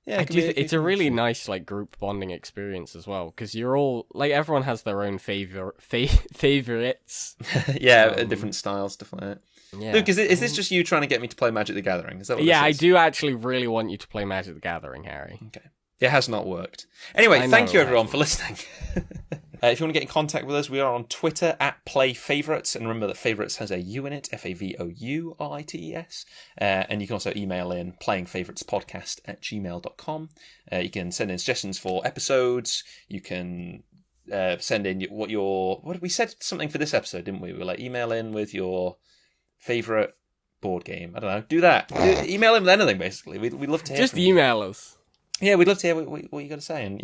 Speaker 2: it's a really nice like group bonding experience as well, because you're all like everyone has their own favorites.
Speaker 1: Different styles, stuff like that.
Speaker 2: Yeah.
Speaker 1: Luke, is this just you trying to get me to play Magic the Gathering? Is that what this is?
Speaker 2: I do actually really want you to play Magic the Gathering, Harry.
Speaker 1: Okay. It has not worked. Anyway, thank you everyone for listening. If you want to get in contact with us, we are on Twitter @PlayFavorites, and remember that Favorites has a U in it, FAVOURITES. And you can also email in playingfavoritespodcast@gmail.com. You can send in suggestions for episodes. You can send in we said something for this episode, didn't we? We were like, email in with your favourite board game. I don't know. Do that. Email in with anything, basically. We'd love to hear
Speaker 2: Just
Speaker 1: from
Speaker 2: email us.
Speaker 1: Yeah, we'd love to hear what you got to say, and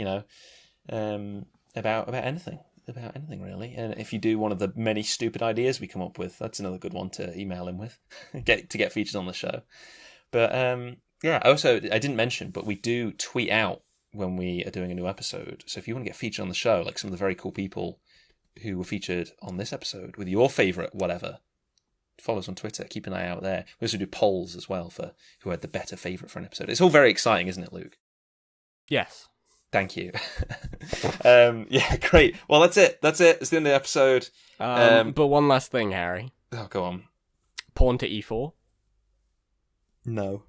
Speaker 1: about anything really. And if you do one of the many stupid ideas we come up with, that's another good one to email in with, get featured on the show. But I didn't mention, but we do tweet out when we are doing a new episode. So if you want to get featured on the show, like some of the very cool people who were featured on this episode with your favourite whatever, follow us on Twitter. Keep an eye out there. We also do polls as well for who had the better favourite for an episode. It's all very exciting, isn't it, Luke?
Speaker 2: Yes.
Speaker 1: Thank you. Great. Well, that's it. It's the end of the episode.
Speaker 2: But one last thing, Harry.
Speaker 1: Oh, go on.
Speaker 2: Pawn to e4.
Speaker 1: No.